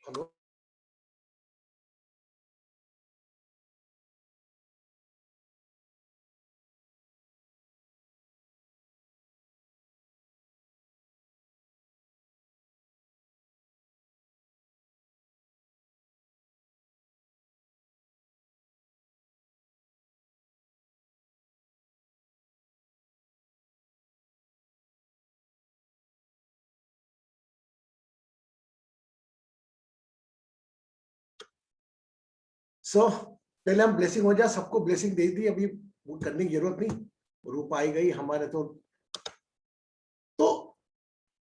Hello, सो पहले हम blessing हो जाए, सबको ब्लेसिंग दे दी, अभी वो करने की जरूरत नहीं, रूप आई गई हमारे। तो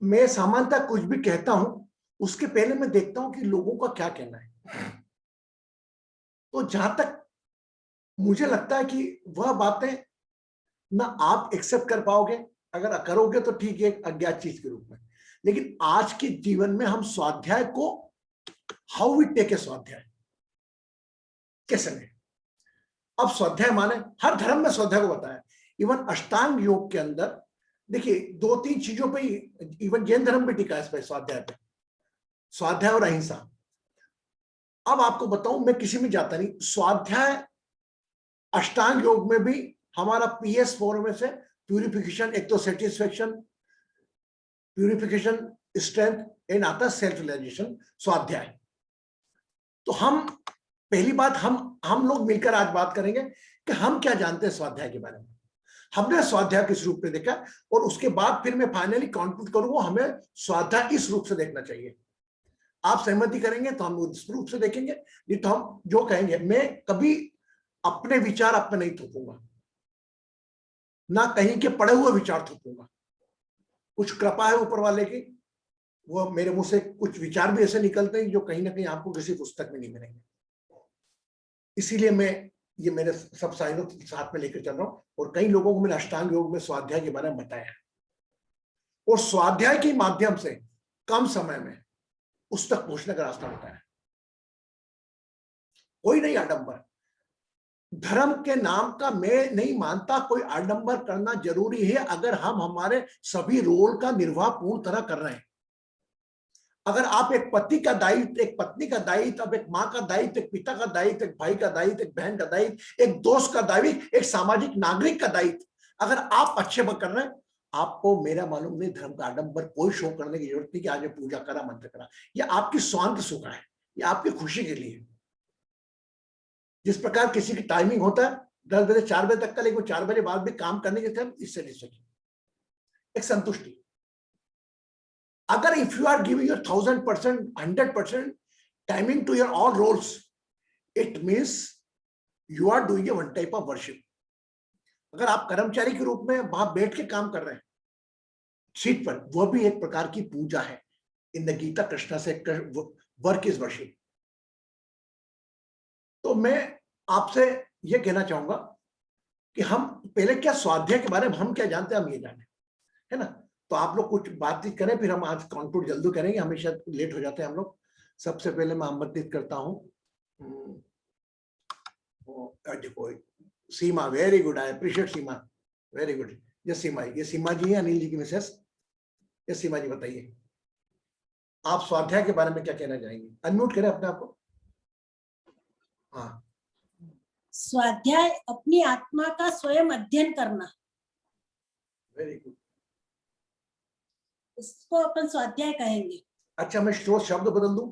मैं सामान्यतः कुछ भी कहता हूं उसके पहले मैं देखता हूं कि लोगों का क्या कहना है। तो जहां तक मुझे लगता है कि वह बातें ना आप एक्सेप्ट कर पाओगे, अगर करोगे तो ठीक है अज्ञात चीज के रूप में, लेकिन आज के जीवन में हम स्वाध्याय को, हाउ वी टेक ए स्वाध्याय, कैसे नहीं। अब स्वाध्याय माने हर धर्म में स्वाध्याय को बताया, इवन अष्टांग योग के अंदर देखिए 2-3 चीजों पे, इवन जैन धर्म भी टिका है इस पे, स्वाध्याय पे, स्वाध्याय और अहिंसा। अब आपको बताऊं, मैं किसी में जाता नहीं, स्वाध्याय अष्टांग योग में भी हमारा PS4 में से प्यूरिफिकेशन, एक तो सेटिस्फेक्शन, प्यूरिफिकेशन, स्ट्रेंथ एंड आता सेल्फ रियलाइजेशन, स्वाध्याय। तो हम पहली बात, हम लोग मिलकर आज बात करेंगे कि हम क्या जानते हैं स्वाध्याय के बारे में, हमने स्वाध्याय किस रूप में देखा, और उसके बाद फिर मैं फाइनली कंक्लूड करूंगा हमें स्वाध्याय इस रूप से देखना चाहिए। आप सहमति करेंगे तो हम इस रूप से देखेंगे, नहीं तो हम जो कहेंगे, मैं कभी अपने विचार आप पे नहीं थोपूंगा, ना कहीं के पढ़े हुए विचार थोपूंगा। कुछ कृपा है ऊपर वाले की, वो मेरे मुंह से कुछ विचार भी ऐसे निकलते हैं जो कहीं ना कहीं आपको किसी पुस्तक में नहीं मिलेंगे। इसीलिए मैं ये मेरे सब साइनों साथ में लेकर चल रहा हूं, और कई लोगों को मैंने अष्टांग योग में स्वाध्याय के बारे में बताया, और स्वाध्याय के माध्यम से कम समय में उस तक पहुंचने का रास्ता बताया। कोई नहीं आडंबर, धर्म के नाम का मैं नहीं मानता कोई आडंबर करना जरूरी है, अगर हम हमारे सभी रोल का निर्वाह पूर्ण तरह कर रहे हैं। अगर आप एक पति का दायित्व, एक पत्नी का दायित्व, अब एक माँ का दायित्व, एक पिता का दायित्व, एक भाई का दायित्व, एक बहन का दायित्व, एक दोस्त का दायित्व, एक सामाजिक नागरिक का दायित्व, अगर आप अच्छे कर रहे हैं, आपको मेरा मालूम नहीं धर्म का आडंबर कोई शो करने की जरूरत नहीं कि आज मैं पूजा करा, मंत्र करा। ये आपकी स्वांत सुख है, ये आपकी खुशी के लिए। जिस प्रकार किसी की टाइमिंग होता है 10 बजे 4 बजे तक का, लेकिन 4 बजे बाद भी काम करने के टाइम, इससे एक संतुष्टि। अगर if you are giving your 1000%, 100% timing to your all roles, it means you are doing a one type of worship. अगर आप कर्मचारी के रूप में वहां बैठ के काम कर रहे हैं सीट पर, वह भी एक प्रकार की पूजा है। इन द गीता कृष्णा से वर्क इज वर्शिप। तो मैं आपसे यह कहना चाहूंगा कि हम पहले क्या स्वाध्याय के बारे में हम क्या जानते हैं, हम ये जाने, है ना। तो आप लोग कुछ बातचीत करें, फिर हम आज कंक्लूड जल्दी करेंगे, हमेशा लेट हो जाते हैं हम लोग। सबसे पहले मैं आमंत्रित करता हूं, देखो Seema, very good, I appreciate Seema, very good. ये सीमा, ये सीमा जी है, अनिल जी की मिसेस। ये सीमा जी बताइए, आप स्वाध्याय के बारे में क्या कहना चाहेंगे? अनम्यूट करें अपने आप को। हाँ, स्वाध्याय अपनी आत्मा का स्वयं अध्ययन करना, वेरी गुड, इसको अपन स्वाध्याय कहेंगे। अच्छा, मैं शब्द बदल दूं,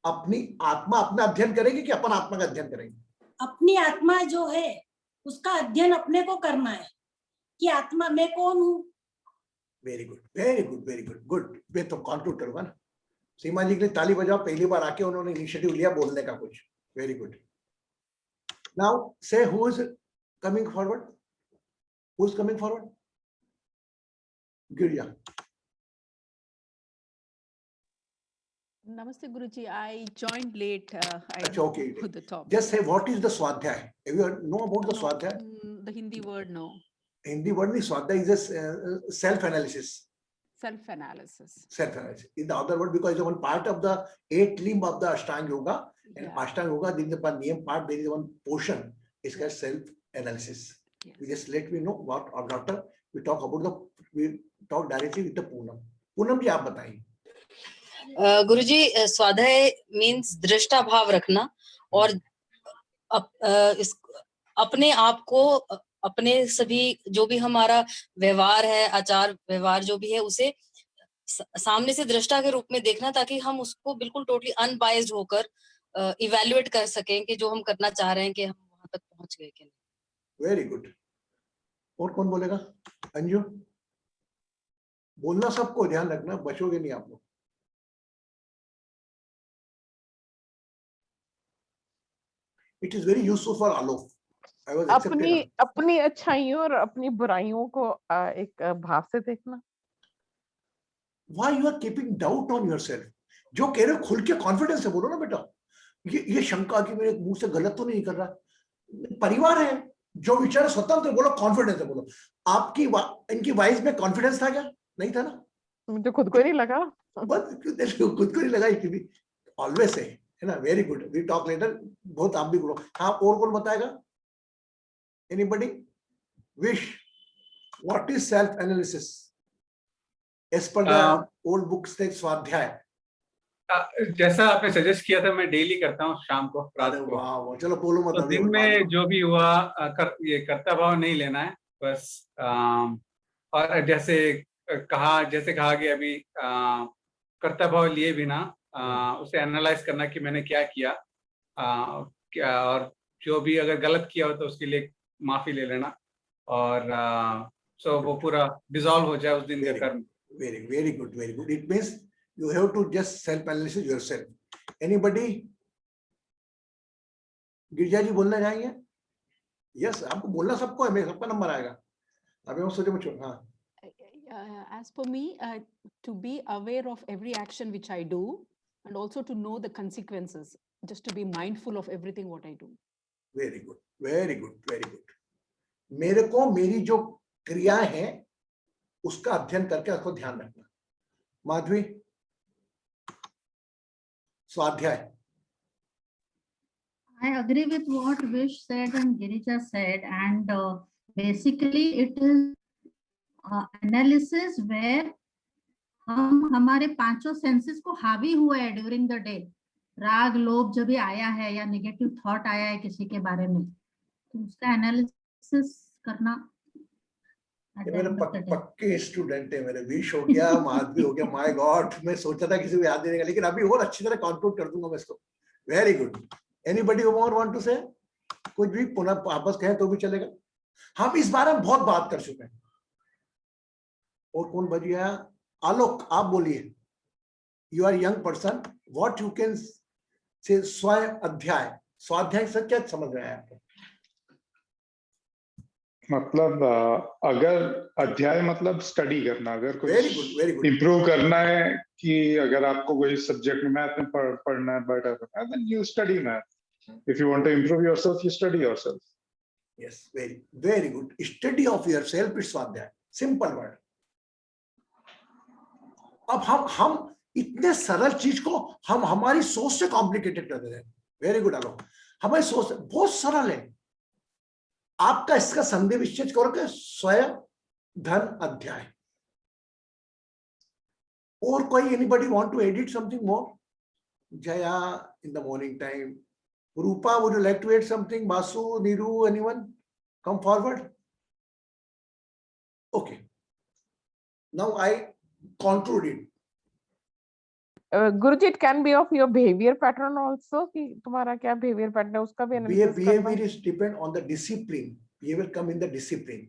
अपनी आत्मा अपना अध्ययन करेगी कि अपन आत्मा का अध्ययन करेंगे? अपनी आत्मा जो है उसका अध्ययन अपने को करना है कि आत्मा मैं कौन हूँ। Very good, very good, very good, good. मैं तो कंक्लूड करूंगा ना। सीमा जी के लिए ताली बजाओ, पहली बार आके उन्होंने इनिशिएटिव लिया बोलने का कुछ। Very good. नाउ से who is coming forward, who is coming forward? Girija. Namaste Guruji, I joined late. I अच्छा, okay. put the top. Just say what is the Swadhyay? Have you know about the No, Swadhyay? the Hindi word, no. Hindi word is Swadhyay is a self-analysis. Self-analysis. Self-analysis. In the other word, because it's one part of the 8 limb of the Ashtanga Yoga, and Ashtanga Yoga, there is one name part, there is one portion. It's called self-analysis. Yes. We just let me know what our doctor. We talk about we talk directly with the Poonam. Poonam ji, आप बताइए. गुरुजी, स्वाध्याय means दृष्टा भाव रखना और इस अपने आप को, अपने सभी जो भी हमारा व्यवहार है, आचार व्यवहार जो भी है, उसे सामने से दृष्टा के रूप में देखना, ताकि हम उसको बिल्कुल टोटली अनबाइज्ड होकर इवैल्यूएट कर सकें कि जो हम करना चाह रहे हैं कि हम वहां तक पहुंच गए कि नहीं। Very good. और कौन बोलेगा? अंजू, बोलना सबको, ध्यान रखना, बचोगे नहीं आप लोग। It is very useful for Alok. अपनी अच्छाइयों और अपनी बुराइयों को एक भाव से देखना। Why you are keeping doubt on yourself? जो कह रहे हो खुल के कॉन्फिडेंस से बोलो ना बेटा। ये शंका कि मेरे मुंह से गलत तो नहीं कर रहा, परिवार है, जो विचार स्वतंत्र बोलो, कॉन्फिडेंस से बोलो। आपकी इनकी वाइज में कॉन्फिडेंस था क्या? नहीं था ना? मुझे खुद को नहीं लगा, बस खुद को नहीं लगा, इसकी भी ऑलवेज है ना। Very good, we talk later. बहुत आप भी बोलो। हाँ, और कौन बताएगा? Anybody wish? What is self analysis as per the old books थे स्वाध्याय? जैसा आपने सजेस्ट किया था, मैं डेली करता हूँ शाम को, रात को। वाह, चलो बोलो मत। तो दिन में जो भी हुआ ये कर्ता भाव नहीं लेना है बस। और जैसे कहा कि अभी कर्ता भाव लिए बिना उसे एनालाइज करना कि मैंने क्या किया, और जो भी अगर गलत किया हो तो उसके लिए माफी ले लेना, और सो वो पूरा डिसॉल्व हो जाए उस दिन का कर्म। Very good, very good. It means you have to just self-analysis yourself. Anybody? गिरजा जी बोलना चाहेंगे? Yes, आपको बोलना सबको है, मेरे सबका नंबर आएगा। अभी मैं सोचे मुझे, हाँ। As for me, to be aware of every action which I do, and also to know the consequences, just to be mindful of everything what I do. Very good, very good, very good. मेरे को मेरी जो क्रियाएं हैं उसका अध्ययन करके उसको ध्यान रखना। माधवी, स्वाध्याय। I agree with what Vish said and Girija said, and basically it is analysis where हम हमारे पांचों सेंसेस को हावी हुआ है ड्यूरिंग द डे। राग लोभ जब भी आया है या नेगेटिव थॉट आया है किसी के बारे में, तो उसका एनालिसिस करना। मेरे पक्के स्टूडेंट है मेरे। विश हो गया, माधवी हो गया। माय गॉड, मैं सोचा था किसी को याद देने का, लेकिन अभी और अच्छी तरह कंक्लूड कर दूंगा मैं इसको। Very good. Anybody more want to say? कुछ भी पुनः वापस कहें तो भी चलेगा। हम इस बारे में बहुत बात कर चुके हैं। और कौन बच गया? आलोक, आप बोलिए। You are young person, what you can say स्व अध्याय, स्वाध्याय से क्या समझ में आया आपको? मतलब अगर अध्याय मतलब स्टडी करना, अगर very good, very good. Improve करना है, कि अगर आपको कोई सब्जेक्ट में मैथ में पढ़ना है, बेटर करना है, then you study math. If you want to improve yourself, you study yourself. Yes, very very good. Study of yourself is स्वाध्याय, सिंपल वर्ड। अब हम इतने सरल चीज को हम हमारी सोच से कॉम्प्लिकेटेड कर देते हैं। वेरी गुड आलोक, हमारी सोच बहुत सरल है। आपका इसका संदेह विच्छेद करो कि स्वयं धन अध्याय। और कोई anybody want to edit something more? Jaya in the morning time, Rupa would you like to add something? Basu, Neeru, anyone come forward? Okay, now I conclude it. Guruji, it can be of your behavior pattern also, कि तुम्हारा क्या behavior pattern है उसका भी analysis करना। Behavior is depend on the discipline. Behavior come in the discipline,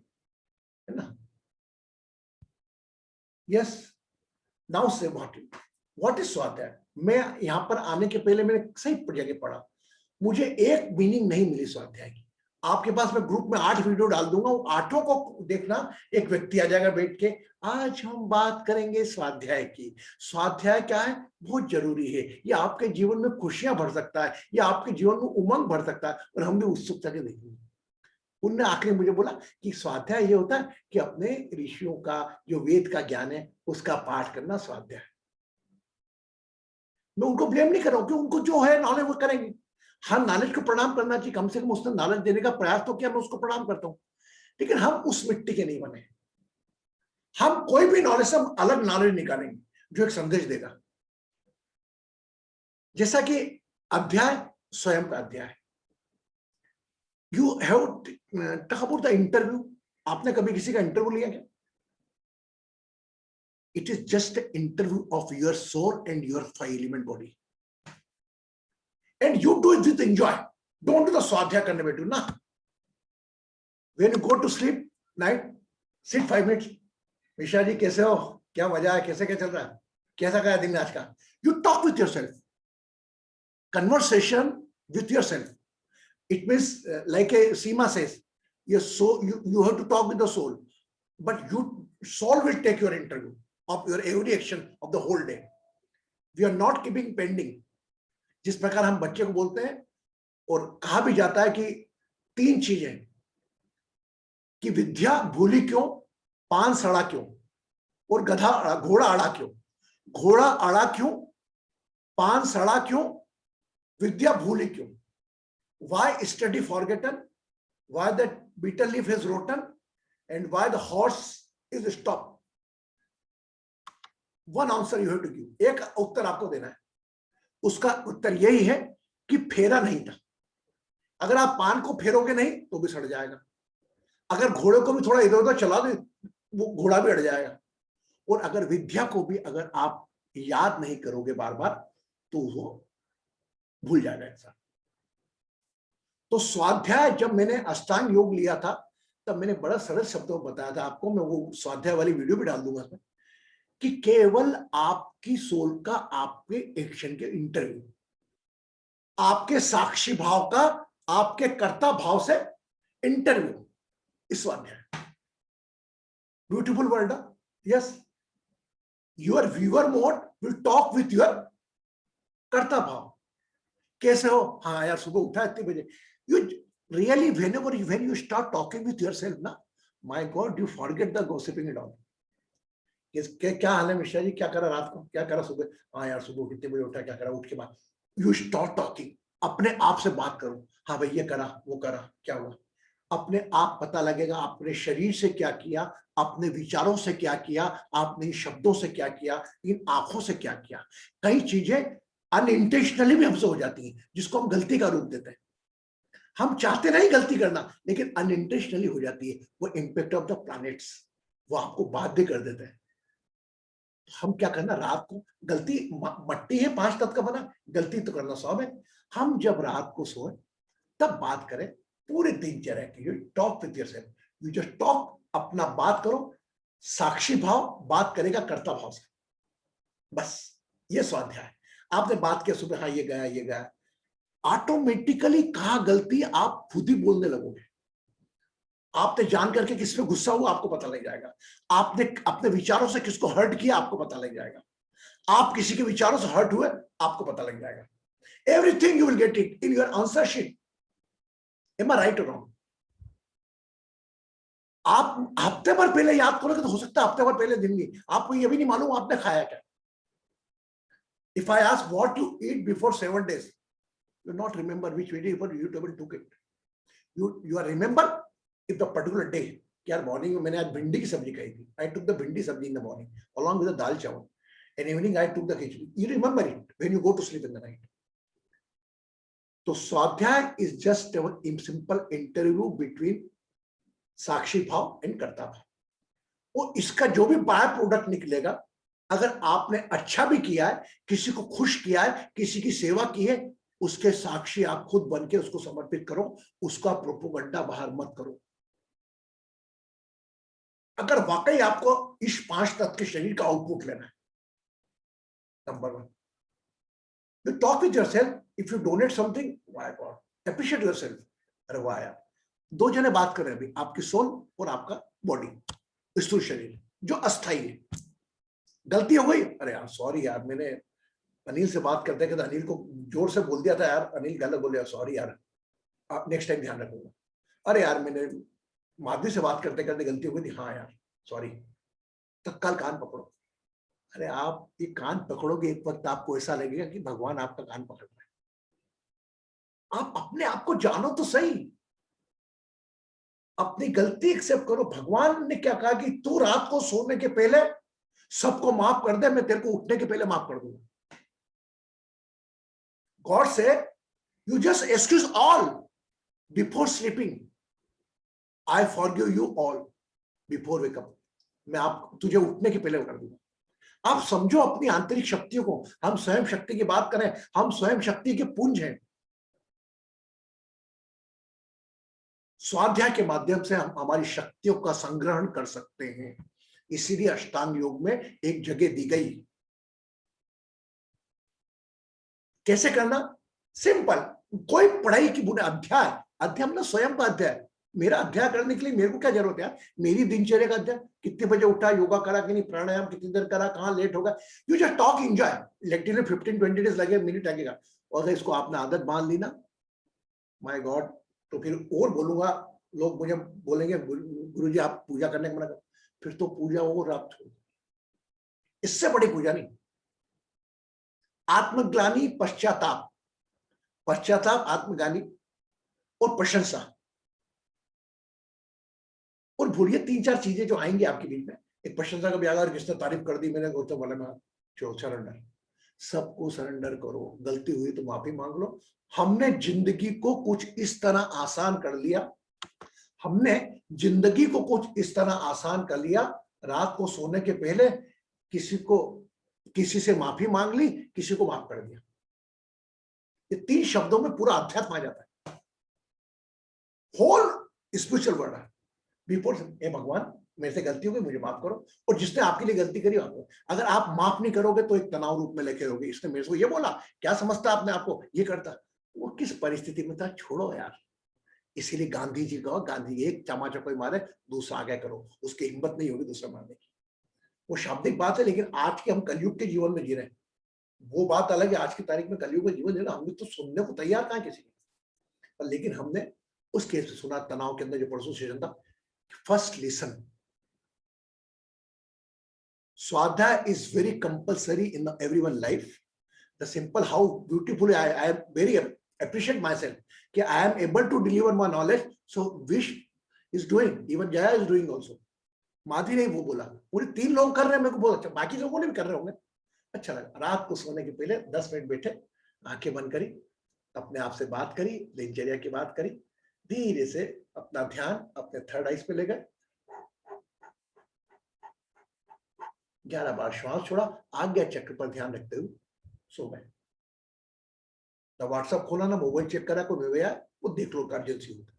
है ना? Yes. Now say what is स्वाध्याय? मैं यहाँ पर आने के पहले मैंने सही जगह पढ़ा, मुझे एक मीनिंग नहीं मिली स्वाध्याय की। आपके पास मैं ग्रुप में 8 वीडियो डाल दूंगा, वो 8 को देखना। एक व्यक्ति आ जाएगा बैठ के, आज हम बात करेंगे स्वाध्याय की। स्वाध्याय क्या है? बहुत जरूरी है। ये आपके जीवन में खुशियां भर सकता है, ये आपके जीवन में उमंग भर सकता है, और हम भी उत्सुकता के देखेंगे। उनने आखिरी मुझे बोला कि स्वाध्याय ये होता है कि अपने ऋषियों का जो वेद का ज्ञान है उसका पाठ करना स्वाध्याय। मैं उनको ब्लेम नहीं कर रहा हूं कि उनको जो है नॉलेज वो करेंगे। हर नॉलेज को प्रणाम करना चाहिए, कम से कम उसने नॉलेज देने का प्रयास तो किया, मैं उसको प्रणाम करता हूं। लेकिन हम उस मिट्टी के नहीं बने। हम कोई भी नॉलेज से हम अलग नॉलेज निकालेंगे जो एक संदेश देगा। जैसा कि अध्याय स्वयं का अध्याय, you have talk about the interview. आपने कभी किसी का इंटरव्यू लिया क्या? It is just interview of your soul and your 5 element body, and you do it with enjoy. Don't do the स्वाध्याय करने बैठो ना। When you go to sleep night, sit 5 minutes, Mishra ji कैसे हो, क्या मजा है, कैसे क्या चल रहा है, कैसा गया दिन आज का? You talk with your self, conversation with yourself. It means like a Seema says, your soul, you have to talk with the soul, but soul will take your interview of your every action of the whole day. We are not keeping pending. जिस प्रकार हम बच्चे को बोलते हैं, और कहा भी जाता है कि 3 चीजें कि विद्या भूली क्यों, पान सड़ा क्यों, और घोड़ा अड़ा क्यों। घोड़ा अड़ा क्यों, पान सड़ा क्यों, विद्या भूली क्यों। Why study forgotten? Why the bitter leaf is rotten? And why the horse is stopped? One answer you have to give. एक उत्तर आपको देना है। उसका उत्तर यही है कि फेरा नहीं था। अगर आप पान को फेरोगे नहीं तो भी सड़ जाएगा। अगर घोड़े को भी थोड़ा इधर उधर चला दे, वो घोड़ा भी अड़ जाएगा। और अगर विद्या को भी अगर आप याद नहीं करोगे बार बार, तो वो भूल जाएगा इंसान। तो स्वाध्याय, जब मैंने अष्टांग योग लिया था, तब मैंने बड़ा सरल शब्दों में बताया था आपको, मैं वो स्वाध्याय वाली वीडियो भी डाल दूंगा इसमें, कि केवल आपकी सोल का आपके एक्शन के इंटरव्यू, आपके साक्षी भाव का आपके कर्ता भाव से इंटरव्यू, इस स्वाध्याय। Beautiful word, yes. Your viewer mode will talk with your कर्ता भाव। कैसे हो? हाँ यार, सुबह उठा इतने बजे। You really, when you start talking with yourself, ना, my God, you forget the gossiping and all. क्या हाल है मिश्रा जी, क्या करा रात को, क्या करा सुबह? हाँ यार, सुबह कितने बजे उठा, क्या करा, उठ के बाद you start talking, अपने आप से बात करो। हाँ भाई, ये करा, वो करा, क्या हुआ? अपने आप पता लगेगा अपने शरीर से क्या किया, अपने विचारों से क्या किया, आपने शब्दों से क्या किया, इन आंखों से क्या किया। कई चीजें अनइंटेंशनली भी हमसे हो जाती हैं, जिसको हम गलती का रूप देते हैं। हम चाहते नहीं गलती करना, लेकिन अनइंटेंशनली हो जाती है। वो इम्पैक्ट ऑफ द प्लैनेट्स, वो आपको बाध्य कर देते हैं। हम क्या करना, रात को गलती, मट्टी है 5 तत्व का बना, गलती तो करना सब है। हम जब रात को सोए तब बात करें पूरे दिनचर्या की। You talk with yourself, you just talk, अपना बात करो। साक्षी भाव बात करेगा कर्ता भाव से, बस ये स्वाध्याय। आपने बात किया सुबह, हाँ ये गया, ये गया, ऑटोमेटिकली कहा गलती आप खुद ही बोलने लगोगे। आपने जान करके किस पे गुस्सा हुआ आपको पता लग जाएगा। आपने अपने विचारों से किसको हर्ट किया आपको पता लग जाएगा। आप किसी के विचारों से हर्ट हुए आपको पता लग जाएगा। Everything you will get it in your answer sheet. Am I right और रॉन्ग? आप हफ्ते भर पहले याद करोगे तो हो सकता है हफ्ते भर पहले दिन नहीं, आपको ये भी नहीं मालूम आपने खाया क्या। If I ask what you eat before 7 days, you not remember which vegetable you took it. You are remember if the particular day, यार मॉर्निंग में मैंने आज भिंडी की सब्जी खाई थी, I took the भिंडी सब्जी in the morning along with the दाल चावल, and evening I took the khichdi. You remember it when you go to sleep in the night. तो स्वाध्याय is just a simple interview between साक्षी भाव and कर्ता भाव। वो इसका जो भी बाय प्रोडक्ट निकलेगा, अगर आपने अच्छा भी किया है, किसी को खुश किया है, किसी की सेवा की है, उसके साक्षी आप खुद बन के उसको समर्पित करो। उसका प्रोपोगंडा बाहर मत करो। अगर वाकई आपको इस 5 तत्व के शरीर का आउटपुट लेना है, number 1, you talk with yourself. If you donate something, why God, appreciate yourself. अरे वाह यार, 2 जने बात कर रहे हैं अभी, आपकी सोल और आपका बॉडी, स्थूल शरीर जो अस्थाई है। गलती हो गई, अरे यार सॉरी यार, मैंने अनिल से बात करते करते अनिल को जोर से बोल दिया था, यार अनिल गलत बोल दिया, सॉरी यार, नेक्स्ट टाइम ध्यान रखूंगा। अरे यार मैंने माधवी से बात करते करते गलती हो गई थी, हाँ यार सॉरी। तत्काल कान पकड़ो। अरे आप ये कान पकड़ोगे, एक वक्त आपको ऐसा लगेगा कि भगवान आपका कान पकड़ रहा है। आप अपने आप को जानो तो सही, अपनी गलती एक्सेप्ट करो। भगवान ने क्या कहा कि तू रात को सोने के पहले सबको माफ कर दे, मैं तेरे को उठने के पहले माफ कर दूंगा। God say, you just excuse all before sleeping. I forgive you all before wake up. मैं आप तुझे उठने के पहले कर दूंगा। आप समझो अपनी आंतरिक शक्तियों को। हम स्वयं शक्ति की बात करें, हम स्वयं शक्ति के पुंज हैं। स्वाध्याय के माध्यम से हम हमारी शक्तियों का संग्रहण कर सकते हैं। इसीलिए अष्टांग योग में एक जगह दी गई। कैसे करना? सिंपल। कोई पढ़ाई की बुनियाद अध्याय मतलब स्वयं का अध्याय। मेरा अध्याय करने के लिए मेरे को क्या जरूरत है? मेरी दिनचर्या का अध्याय, कितने बजे उठा, योगा करा कि नहीं, प्राणायाम कितनी देर करा, कहाँ लेट होगा, you just talk, enjoy. Lecture में 15-20 डेज लगे, मिनट लगेगा। और अगर इसको आपने आदत मान ली ना, माय गॉड, तो फिर और बोलूंगा, लोग मुझे बोलेंगे गुरुजी आप पूजा करने का मना कर, फिर तो पूजा और आप छोड़। इससे बड़ी पूजा नहीं। आत्मग्लानि पश्चाताप, आत्मग्लानि और प्रशंसा। और भूलिए 3-4 चीजें जो आएंगी आपके बीच में। एक प्रशंसा का भी आएगा, किसने तारीफ कर दी मैंने, तो बोला मैं सरेंडर। सबको सरेंडर करो। गलती हुई तो माफी मांग लो। हमने जिंदगी को कुछ इस तरह आसान कर लिया, रात को सोने के पहले किसी से माफी मांग ली, किसी को माफ कर दिया। ये 3 शब्दों में पूरा अध्यात्म आ जाता है। होल स्पिरिचुअल वर्ड है। बिफोर ए भगवान मेरे से गलती हो गई, मुझे माफ करो। और जिसने आपके लिए गलती करी आपको, अगर आप माफ नहीं करोगे तो एक तनाव रूप में लेके रहोगे। इसने मेरे को ये बोला, क्या समझता आपने आपको ये करता, वो किस परिस्थिति में था, छोड़ो यार। इसीलिए गांधी जी का, गांधी एक तमाचा कोई मारे दूसरा आगे करो, उसकी हिम्मत नहीं होगी दूसरा मारने की। वो शाब्दिक बात है, लेकिन आज के हम कलयुग के जीवन में जी रहे हैं। वो बात अलग है, आज की तारीख में कलयुग का जीवन जी रहे हैं। हमने तो सुनने को तैयार कहा किसी ने, लेकिन हमने उस केस में सुना। तनाव के अंदर जो परसों सेशन था, first listen. Swadhyaya is very compulsory in everyone's life. The simple, how beautifully I am very appreciate myself कि I am able to deliver my knowledge. So Vish is doing, even Jaya is doing also. Madhavi ने वो बोला, पूरे 3 लोग कर रहे हैं, मेरे को बहुत अच्छा, बाकी लोगों ने भी कर रहे होंगे, अच्छा लगा। रात को सोने के पहले 10 मिनट बैठे, आंखें बंद करी, अपने आप से बात करी, दिनचर्या की बात करी, धीरे से अपना ध्यान अपने थर्ड आइज पे ले गए, 11 बार श्वास छोड़ा, आज्ञा चक्र पर ध्यान रखते हुए सो गए। ना व्हाट्सएप खोला, ना मोबाइल चेक करा, कोई मेल आया वो देख लो, अर्जेंसी होता।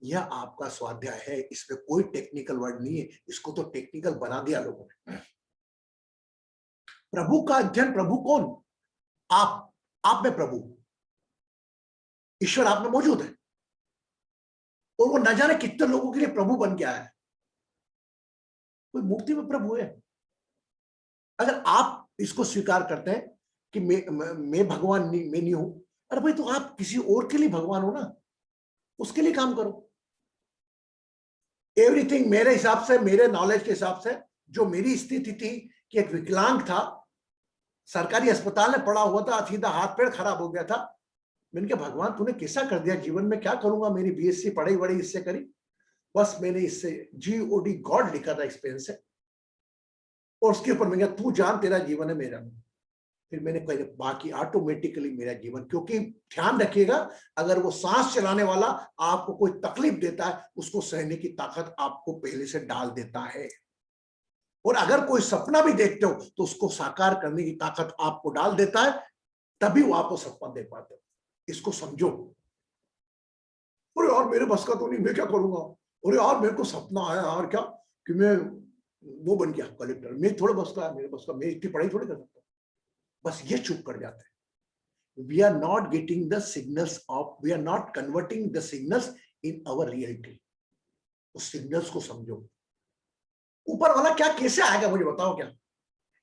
यह आपका स्वाध्याय है, इसमें कोई टेक्निकल वर्ड नहीं है। इसको तो टेक्निकल बना दिया लोगों ने। प्रभु का अध्ययन, प्रभु कौन? आप में प्रभु, ईश्वर आप में मौजूद है, और वो न जाने कितने लोगों के लिए प्रभु बन के आया है। कोई मूर्ति में प्रभु है। अगर आप इसको स्वीकार करते हैं कि मैं भगवान नहीं, मैं नहीं हूं, अरे भाई तो आप किसी और के लिए भगवान हो ना, उसके लिए काम करो। एवरीथिंग मेरे हिसाब से, मेरे नॉलेज के हिसाब से, जो मेरी स्थिति थी कि एक विकलांग था, सरकारी अस्पताल में पड़ा हुआ था, सीधा हाथ पैर खराब हो गया था। मैंने कहा भगवान तूने कैसा कर दिया जीवन में, क्या करूंगा, मेरी बीएससी पढ़ाई वढ़ी इससे करी, बस मैंने इससे GOD गॉड लिखा था एक्सपीरियंस से, और उसके ऊपर मैंने कहा तू जान तेरा जीवन है मेरा नहीं। फिर मैंने कहा बाकी ऑटोमेटिकली मेरा जीवन, क्योंकि ध्यान रखिएगा, अगर वो सांस चलाने वाला आपको कोई तकलीफ देता है, उसको सहने की ताकत आपको पहले से डाल देता है। और अगर कोई सपना भी देखते हो तो उसको साकार करने की ताकत आपको डाल देता है, तभी वो आपको सपना दे पाते हो। इसको समझो। अरे यार मेरे बस का तो नहीं, मैं क्या करूंगा, अरे यार मेरे को सपना आया यार क्या कि मैं वो बन गया कलेक्टर, मैं थोड़ा बस का, मेरे बस का, मैं इतनी पढ़ाई थोड़ी कर सकता। बस ये चुप कर जाते हैं। We are not getting the signals of, we are not converting the signals in our reality. उस सिग्नल्स को समझो। ऊपर वाला क्या कैसे आएगा मुझे बताओ क्या,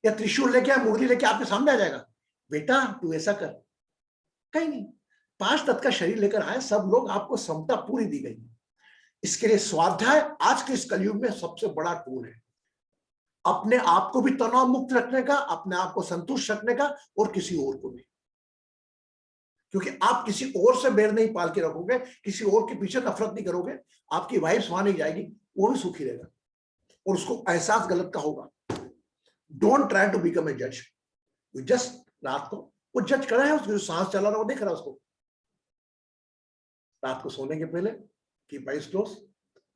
या त्रिशूल लेके, मुरली लेके आपके सामने आ जाएगा, बेटा तू ऐसा कर, कहीं नहीं। 5 तत्व का शरीर लेकर आए सब लोग, आपको समता पूरी दी गई। इसके लिए स्वाध्याय आज के इस कलयुग में सबसे बड़ा टूल है, अपने आप को भी तनाव मुक्त रखने का, अपने आप को संतुष्ट रखने का, और किसी और को भी। क्योंकि आप किसी और से बैर नहीं पाल के रखोगे, किसी और के पीछे नफरत नहीं करोगे, आपकी वाइफ वहां नहीं जाएगी, वो भी सुखी रहेगा, और उसको एहसास गलत का होगा। Don't try to become a जज। जस्ट रात को वो जज कर रहा है, उसको जो सांस चला रहा है वो देख रहा है उसको। रात को सोने के पहले keep eyes close,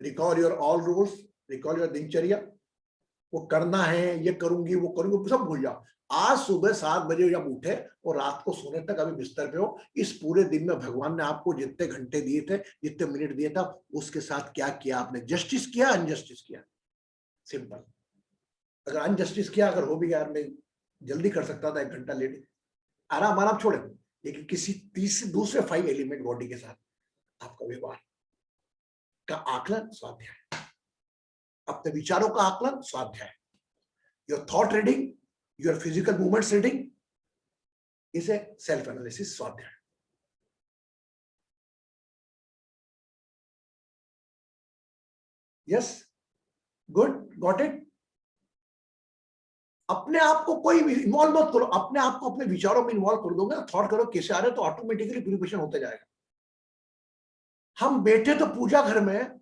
recall your all rules, recall your दिनचर्या, वो करना है, ये करूंगी वो करूंगी, सब भूल जाओ। आज सुबह 7 बजे जब उठे और रात को सोने तक अभी बिस्तर पे हो, इस पूरे दिन में भगवान ने आपको जितने घंटे दिए थे, जितने मिनट दिए था, उसके साथ क्या किया आपने? जस्टिस किया, अनजस्टिस किया? सिंपल। अगर अनजस्टिस किया, अगर हो भी गया, मैं जल्दी कर सकता था 1 घंटा लेट, आराम आराम छोड़े, लेकिन किसी दूसरे 5 एलिमेंट बॉडी के साथ आपका व्यवहार का आकलन स्वाध्याय, अपने विचारों का आकलन स्वाध्याय, your thought reading, your physical movements reading is a self analysis स्वाध्याय। Yes, good, got it. अपने आप को कोई भी इन्वॉल्व मत करो, अपने आप को अपने विचारों में इन्वॉल्व कर दोगे ना, थॉट करो कैसे आ रहे, तो ऑटोमेटिकली प्यूरिफिकेशन होता जाएगा। हम बैठे तो पूजा घर में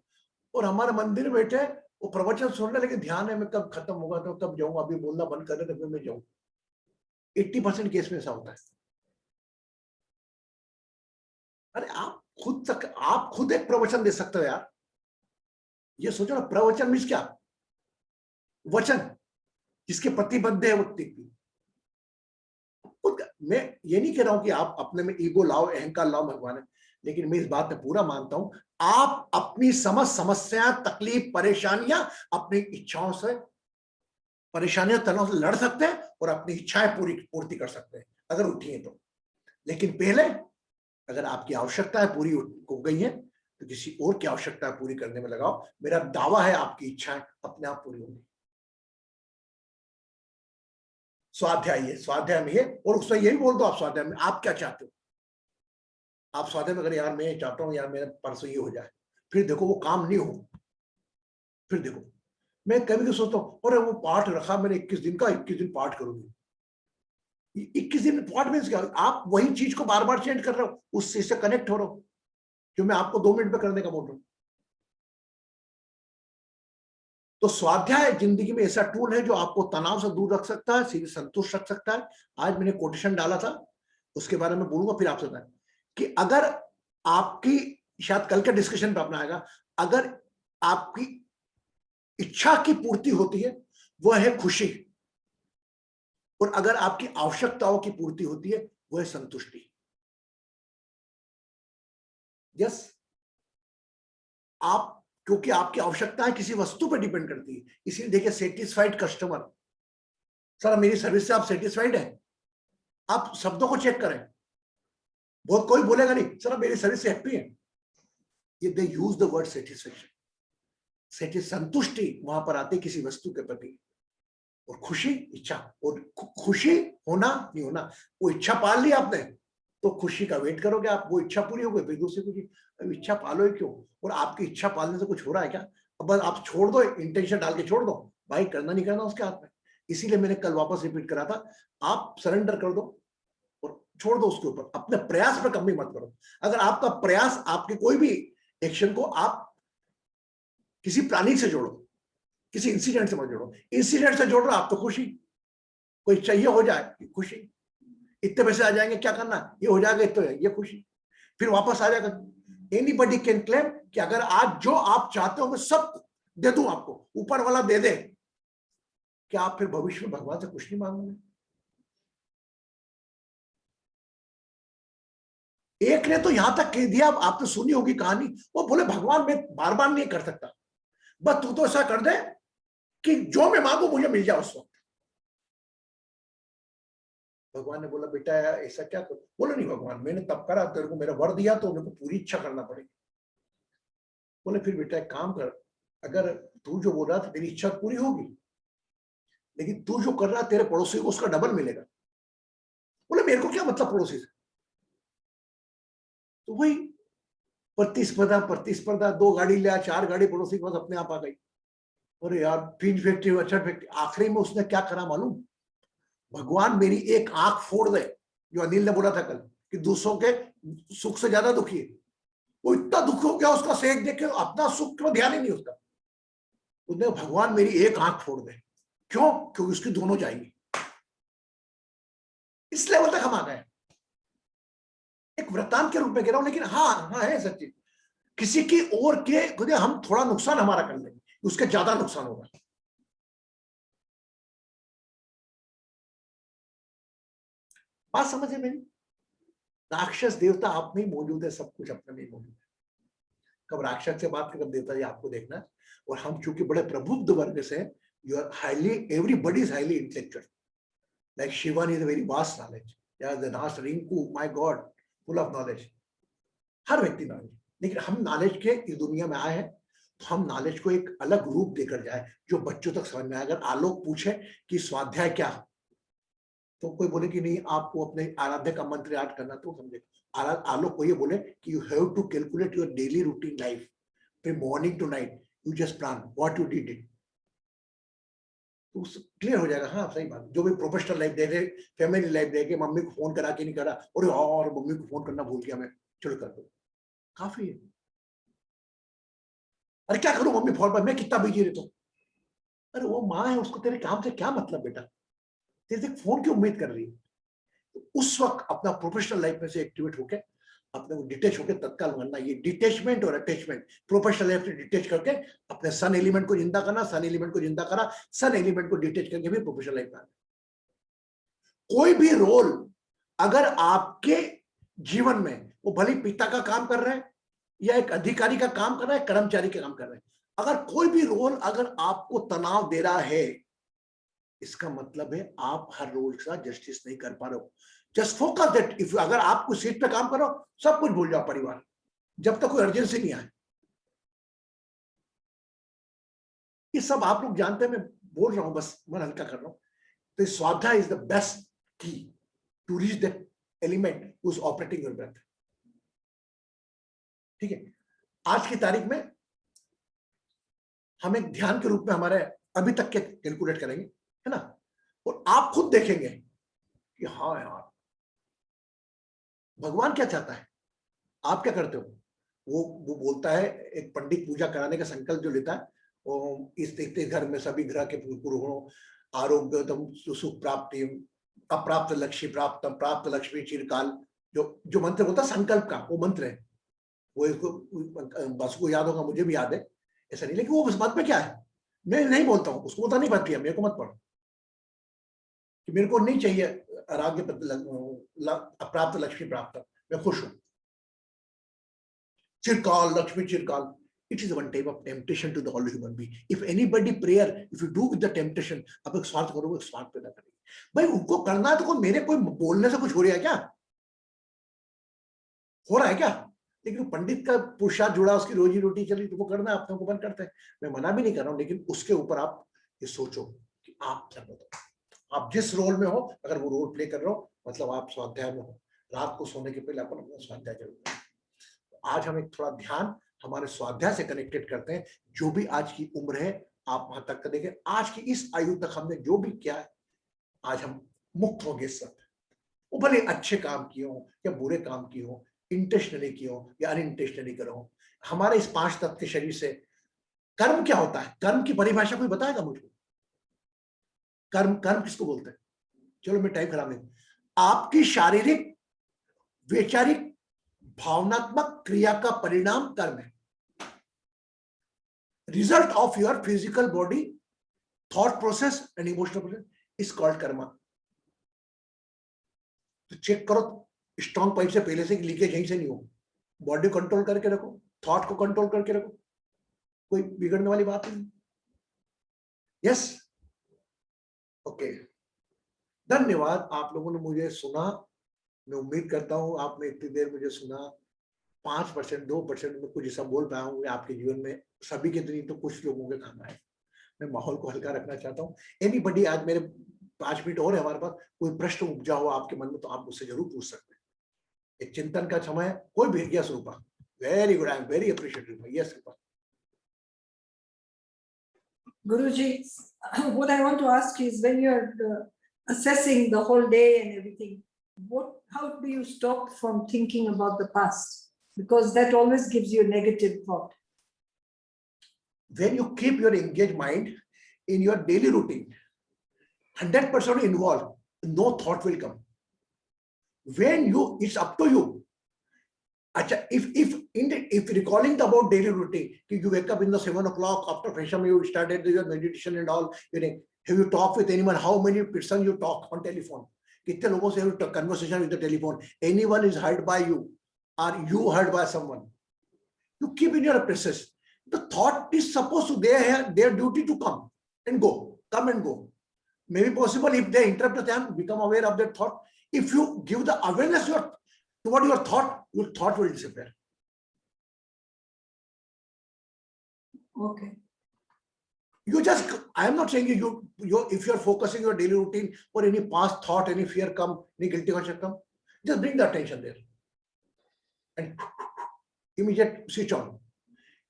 और हमारे मंदिर में बैठे वो प्रवचन सुनने, लेकिन ध्यान है मैं कब खत्म होगा, तो कब जाऊंगा, अभी बोलना बंद कर रहे तो मैं जाऊं। 80% केस में ऐसा होता है। अरे आप खुद एक प्रवचन दे सकते हो यार। ये सोचो ना, प्रवचन मीन्स क्या? वचन जिसके प्रतिबद्ध है वो। मैं ये नहीं कह रहा हूं कि आप अपने में ईगो लाओ, अहंकार लाओ, भगवान है, लेकिन मैं इस बात में पूरा मानता हूं, आप अपनी समस्याएं, तकलीफ, परेशानियां अपनी इच्छाओं से, परेशानियां, तनाव से लड़ सकते हैं और अपनी इच्छाएं पूर्ति कर सकते हैं अगर उठी है तो। लेकिन पहले अगर आपकी आवश्यकताएं पूरी हो गई है तो किसी और की आवश्यकता पूरी करने में लगाओ। मेरा दावा है आपकी इच्छाएं अपने आप पूरी होंगी। स्वाध्याय है, स्वाध्याय में है, और उसमें यही बोल दो आप स्वाध्याय में आप क्या चाहते हो। आप स्वाध्याय में अगर यार मैं चाहता हूं यार मेरा परसों ये हो जाए, फिर देखो वो काम नहीं हो, फिर देखो मैं कभी सोचता हूँ अरे वो पाठ रखा मैंने 21 दिन का, 21 दिन पाठ करूंगी। 21 दिन पाठ मीन्स क्या? आप वही चीज को बार बार चेंज कर रहे हो, उस चीज से कनेक्ट हो रहे हो जो मैं आपको 2 मिनट में करने का बोल रहा हूं। तो स्वाध्याय जिंदगी में ऐसा टूल है जो आपको तनाव से दूर रख सकता है, सीधे संतुष्ट रख सकता है। आज मैंने कोटेशन डाला था, उसके बारे में बोलूंगा फिर आपसे बताएं कि अगर आपकी, शायद कल के डिस्कशन पे अपना आएगा, अगर आपकी इच्छा की पूर्ति होती है वह है खुशी, और अगर आपकी आवश्यकताओं की पूर्ति होती है वह है संतुष्टि। यस, आप, क्योंकि आपकी आवश्यकताएं किसी वस्तु पर डिपेंड करती है, इसलिए देखिए सेटिस्फाइड कस्टमर, सर मेरी सर्विस से आप सेटिस्फाइड हैं? आप शब्दों को चेक करें, बहुत कोई बोलेगा नहीं सर मेरी सर्विस से हैप्पी है, ये दे यूज द वर्ड सेटिस्फेक्शन। संतुष्टि वहां पर आती किसी वस्तु के प्रति, और खुशी इच्छा, और खुशी होना नहीं होना, वो इच्छा पाल ली आपने तो खुशी का वेट करोगे आप, वो इच्छा पूरी हो गई फिर दूसरी खुशी। अब इच्छा पालो ही क्यों, और आपकी इच्छा पालने से कुछ हो रहा है क्या? अब बस आप छोड़ दो, इंटेंशन डाल के छोड़ दो भाई, करना नहीं करना उसके हाथ में। इसीलिए मैंने कल वापस रिपीट करा था, आप सरेंडर कर दो और छोड़ दो उसके ऊपर, अपने प्रयास पर कमी मत करो। अगर आपका प्रयास, आपके कोई भी एक्शन को आप किसी प्राणी से जोड़ो, किसी इंसिडेंट से मत जोड़ो, इंसिडेंट से जोड़ रहे हो आप तो खुशी, कोई चाहिए हो जाए खुशी, इतने पैसे आ जाएंगे क्या करना, ये हो जाएगा इतना, ये खुशी, फिर वापस आ जाएगा। एनीबॉडी कैन क्लेम कि अगर आज जो आप चाहते हो मैं सब दे दूं आपको, ऊपर वाला दे दे, क्या आप फिर भविष्य में भगवान से कुछ नहीं मांगोगे? एक ने तो यहां तक कह दिया, आपने सुनी होगी कहानी, वो बोले भगवान मैं बार बार नहीं कर सकता, बस तू तो ऐसा कर दे कि जो मैं मांगू मुझे मिल जाए उस वक्त। भगवान ने बोला बेटा ऐसा क्या करो? बोला नहीं भगवान मैंने तब करा, तेरे को मेरा वर दिया तो मेरे को पूरी इच्छा करना पड़ेगी। बोले फिर बेटा एक काम कर, अगर तू जो बोल रहा था तेरी इच्छा पूरी होगी, लेकिन तू जो कर रहा तेरे पड़ोसी को उसका डबल मिलेगा। बोले मेरे को क्या मतलब पड़ोसी से? तो वही प्रतिस्पर्धा, 2 गाड़ी लिया, 4 गाड़ी पड़ोसी के पास अपने आप आ गई। अरे यार फिंच फैक्ट्री, अच्छा फैक्ट्री, आखिरी में उसने क्या करा मालूम? भगवान मेरी एक आंख फोड़ दे, जो अनिल ने बोला था कल कि दूसरों के सुख से ज्यादा दुखी है, वो इतना दुख हो गया उसका सेक देख के, अपना सुख को ध्यान ही नहीं उसका। उसने भगवान मेरी एक आंख फोड़ दे, क्यों? क्योंकि उसकी दोनों जाएंगी। इस लेवल तक हम आ गए। एक वृत्तांत के रूप में कह रहा हूं, लेकिन हाँ है सच्ची। किसी की ओर के खुद हम थोड़ा नुकसान हमारा कर लेंगे, उसके ज्यादा नुकसान होगा। बात समझे मेरी? राक्षस देवता आप में ही मौजूद है, सब कुछ अपने में ही मौजूद है। कब राक्षस से बात कब देवता, ये आपको देखना है। और हम चूंकि बड़े प्रबुद्ध वर्ग से, you are highly, everybody is highly intellectual, like Shivan is a very vast knowledge, या the last Rinku, my god, full of knowledge, हर व्यक्ति नॉलेज। लेकिन हम नॉलेज के इस दुनिया में आए हैं, तो हम नॉलेज को एक अलग रूप देकर जाए जो बच्चों तक समझ में आए। अगर आलोक पूछे कि स्वाध्याय क्या, तो कोई बोले कि नहीं आपको अपने आराध्य का मंत्र याद करना, तो समझे। आलोक को ये बोले कि you have to calculate your daily routine life, from morning to night, you just plan what you did it, तो क्लियर हो जाएगा। हाँ सही बात। जो भी प्रोफेशनल लाइफ दे रहे, फैमिली लाइफ दे के मम्मी को फोन करा के नहीं करा, और मम्मी को फोन करना भूल गया मैं, चलो कर दो, काफी है। अरे क्या करूं मम्मी फोन पर, मैं कितना बिजी रहता हूँ। अरे वो माँ है, उसको तेरे काम से क्या मतलब बेटा, तेरे से फोन की उम्मीद कर रही है। तो उस वक्त अपना प्रोफेशनल लाइफ में से एक्टिवेट होके अपने को डिटेच होकर तत्काल करना। ये डिटेचमेंट और अटैचमेंट, प्रोफेशनल लाइफ से डिटेच करके अपने सन एलिमेंट को जिंदा करना, सन एलिमेंट को जिंदा करा, सन एलिमेंट को डिटेच करके भी प्रोफेशनल लाइफ में। कोई भी रोल अगर आपके जीवन में, वो भले पिता का काम कर रहे हैं या एक अधिकारी का काम कर रहा है, कर्मचारी का काम कर रहे हैं, अगर कोई भी रोल अगर आपको तनाव दे रहा है, इसका मतलब है आप हर रोल का जस्टिस नहीं कर पा रहे हो। जस्ट फोकस दैट, इफ अगर आप कुछ सीट पे काम करो, सब कुछ भूल जाओ परिवार, जब तक कोई अर्जेंसी नहीं आए। ये सब आप लोग जानते हैं, मैं बोल रहा हूं, बस मन हल्का कर रहा हूं। तो स्वाध्याय is the best key to reach that element who is operating your breath. ठीक है, आज की तारीख में हम एक ध्यान के रूप में हमारे अभी तक के कैलकुलेट करेंगे, है ना, और आप खुद देखेंगे कि हाँ यार भगवान क्या चाहता है, आप क्या करते हो। वो बोलता है, एक पंडित पूजा कराने का संकल्प जो लेता है, वो इस घर में सभी ग्रह के पूर्ण हो, आरोग्यतम सुख प्राप्ति, अप्राप्त लक्ष्य प्राप्तम, प्राप्त लक्ष्मी चिरकाल, जो मंत्र होता है संकल्प का, वो मंत्र है। वो इसको बस को याद होगा, मुझे भी याद है, ऐसा नहीं। लेकिन वो उस बात में क्या है, मैं नहीं बोलता हूँ, उसको पता नहीं बात किया, मेरे को मत पढ़ो कि मेरे को नहीं चाहिए आरोग्य अप्राप्त लक्ष्मी प्राप्त, मैं खुश हूं। चिरकाल, लक्ष्मी चिरकाल, it is one type of temptation to the all human being. If anybody prayer, if you do with the temptation, आप एक स्वार्थ करोगे, एक स्वार्थ पैदा करेंगे। भाई उनको करना है तो मेरे कोई बोलने से कुछ हो रहा है क्या, हो रहा है क्या? लेकिन पंडित का पुरुषार्थ जुड़ा, उसकी रोजी रोटी चली, तो वो करना अपने को बंद करते हैं। मैं मना भी नहीं कर रहा हूँ, लेकिन उसके ऊपर आप ये सोचो कि आप क्या बताओ, आप जिस रोल में हो, अगर वो रोल प्ले कर रहे हो, मतलब आप स्वाध्याय में हो। रात को सोने के पहले अपन अपना स्वाध्याय जरूर करें। आज हम एक थोड़ा ध्यान हमारे स्वाध्याय से कनेक्टेड करते हैं। जो भी आज की उम्र है, आप वहां तक करेंगे। आज की इस आयु तक हमने जो भी किया है, आज हम मुक्त होंगे सब। वो भले अच्छे काम किए हो या बुरे काम किए हो, इंटेंशनली किए हो या अनइंटेंशनली करो। हमारे इस 5 तत्व के शरीर से कर्म क्या होता है, कर्म की परिभाषा कोई बताएगा मुझको? कर्म किसको बोलते हैं? चलो मैं टाइप करा लें। आपकी शारीरिक, वैचारिक, भावनात्मक क्रिया का परिणाम कर्म है। Result of your physical body, thought process and emotional process is called Karma. तो चेक करो स्ट्रॉन्ग पाइप से पहले से लीकेज यहीं से नहीं हो। बॉडी कंट्रोल करके रखो, थॉट को कंट्रोल करके रखो, कोई बिगड़ने वाली बात नहीं। यस, ओके, धन्यवाद। आप लोगों ने मुझे सुना। मैं उम्मीद करता हूं आपने इतनी देर मुझे सुना। 5%, 2% में कुछ ऐसा बोल पाया हूँ आपके जीवन में, सभी के दिन तो कुछ लोगों के काम आए। मैं माहौल को हल्का रखना चाहता हूँ। एनीबडी, आज मेरे 5 मिनट और है हमारे पास, कोई प्रश्न उपजा हो आपके मन में तो आप मुझसे जरूर पूछ सकते हैं। एक चिंतन का समय है, कोई भी। Yes Rupa, very good, I am very appreciative. Yes Rupa. Guruji, what I want to ask is, when you're assessing the whole day and everything, how do you stop from thinking about the past? Because that always gives you a negative thought. When you keep your engaged mind in your daily routine, 100% involved, no thought will come. When you, it's up to you. अच्छा, if recalling the about daily routine, you wake up in the 7 o'clock, after fresh up you started your meditation and all, have you talked with anyone? How many person you talk on telephone? कितने लोगों से you conversation with the telephone? Anyone is heard by you? Are you heard by someone? You keep in your process. The thought is supposed to their duty to come and go. Maybe possible if they interrupt them, become aware of their thought. If you give the awareness toward your thought will disappear. Okay. I am not saying you if you are focusing your daily routine or any past thought, any fear come, any guilty conscience come, just bring the attention there and immediate switch on.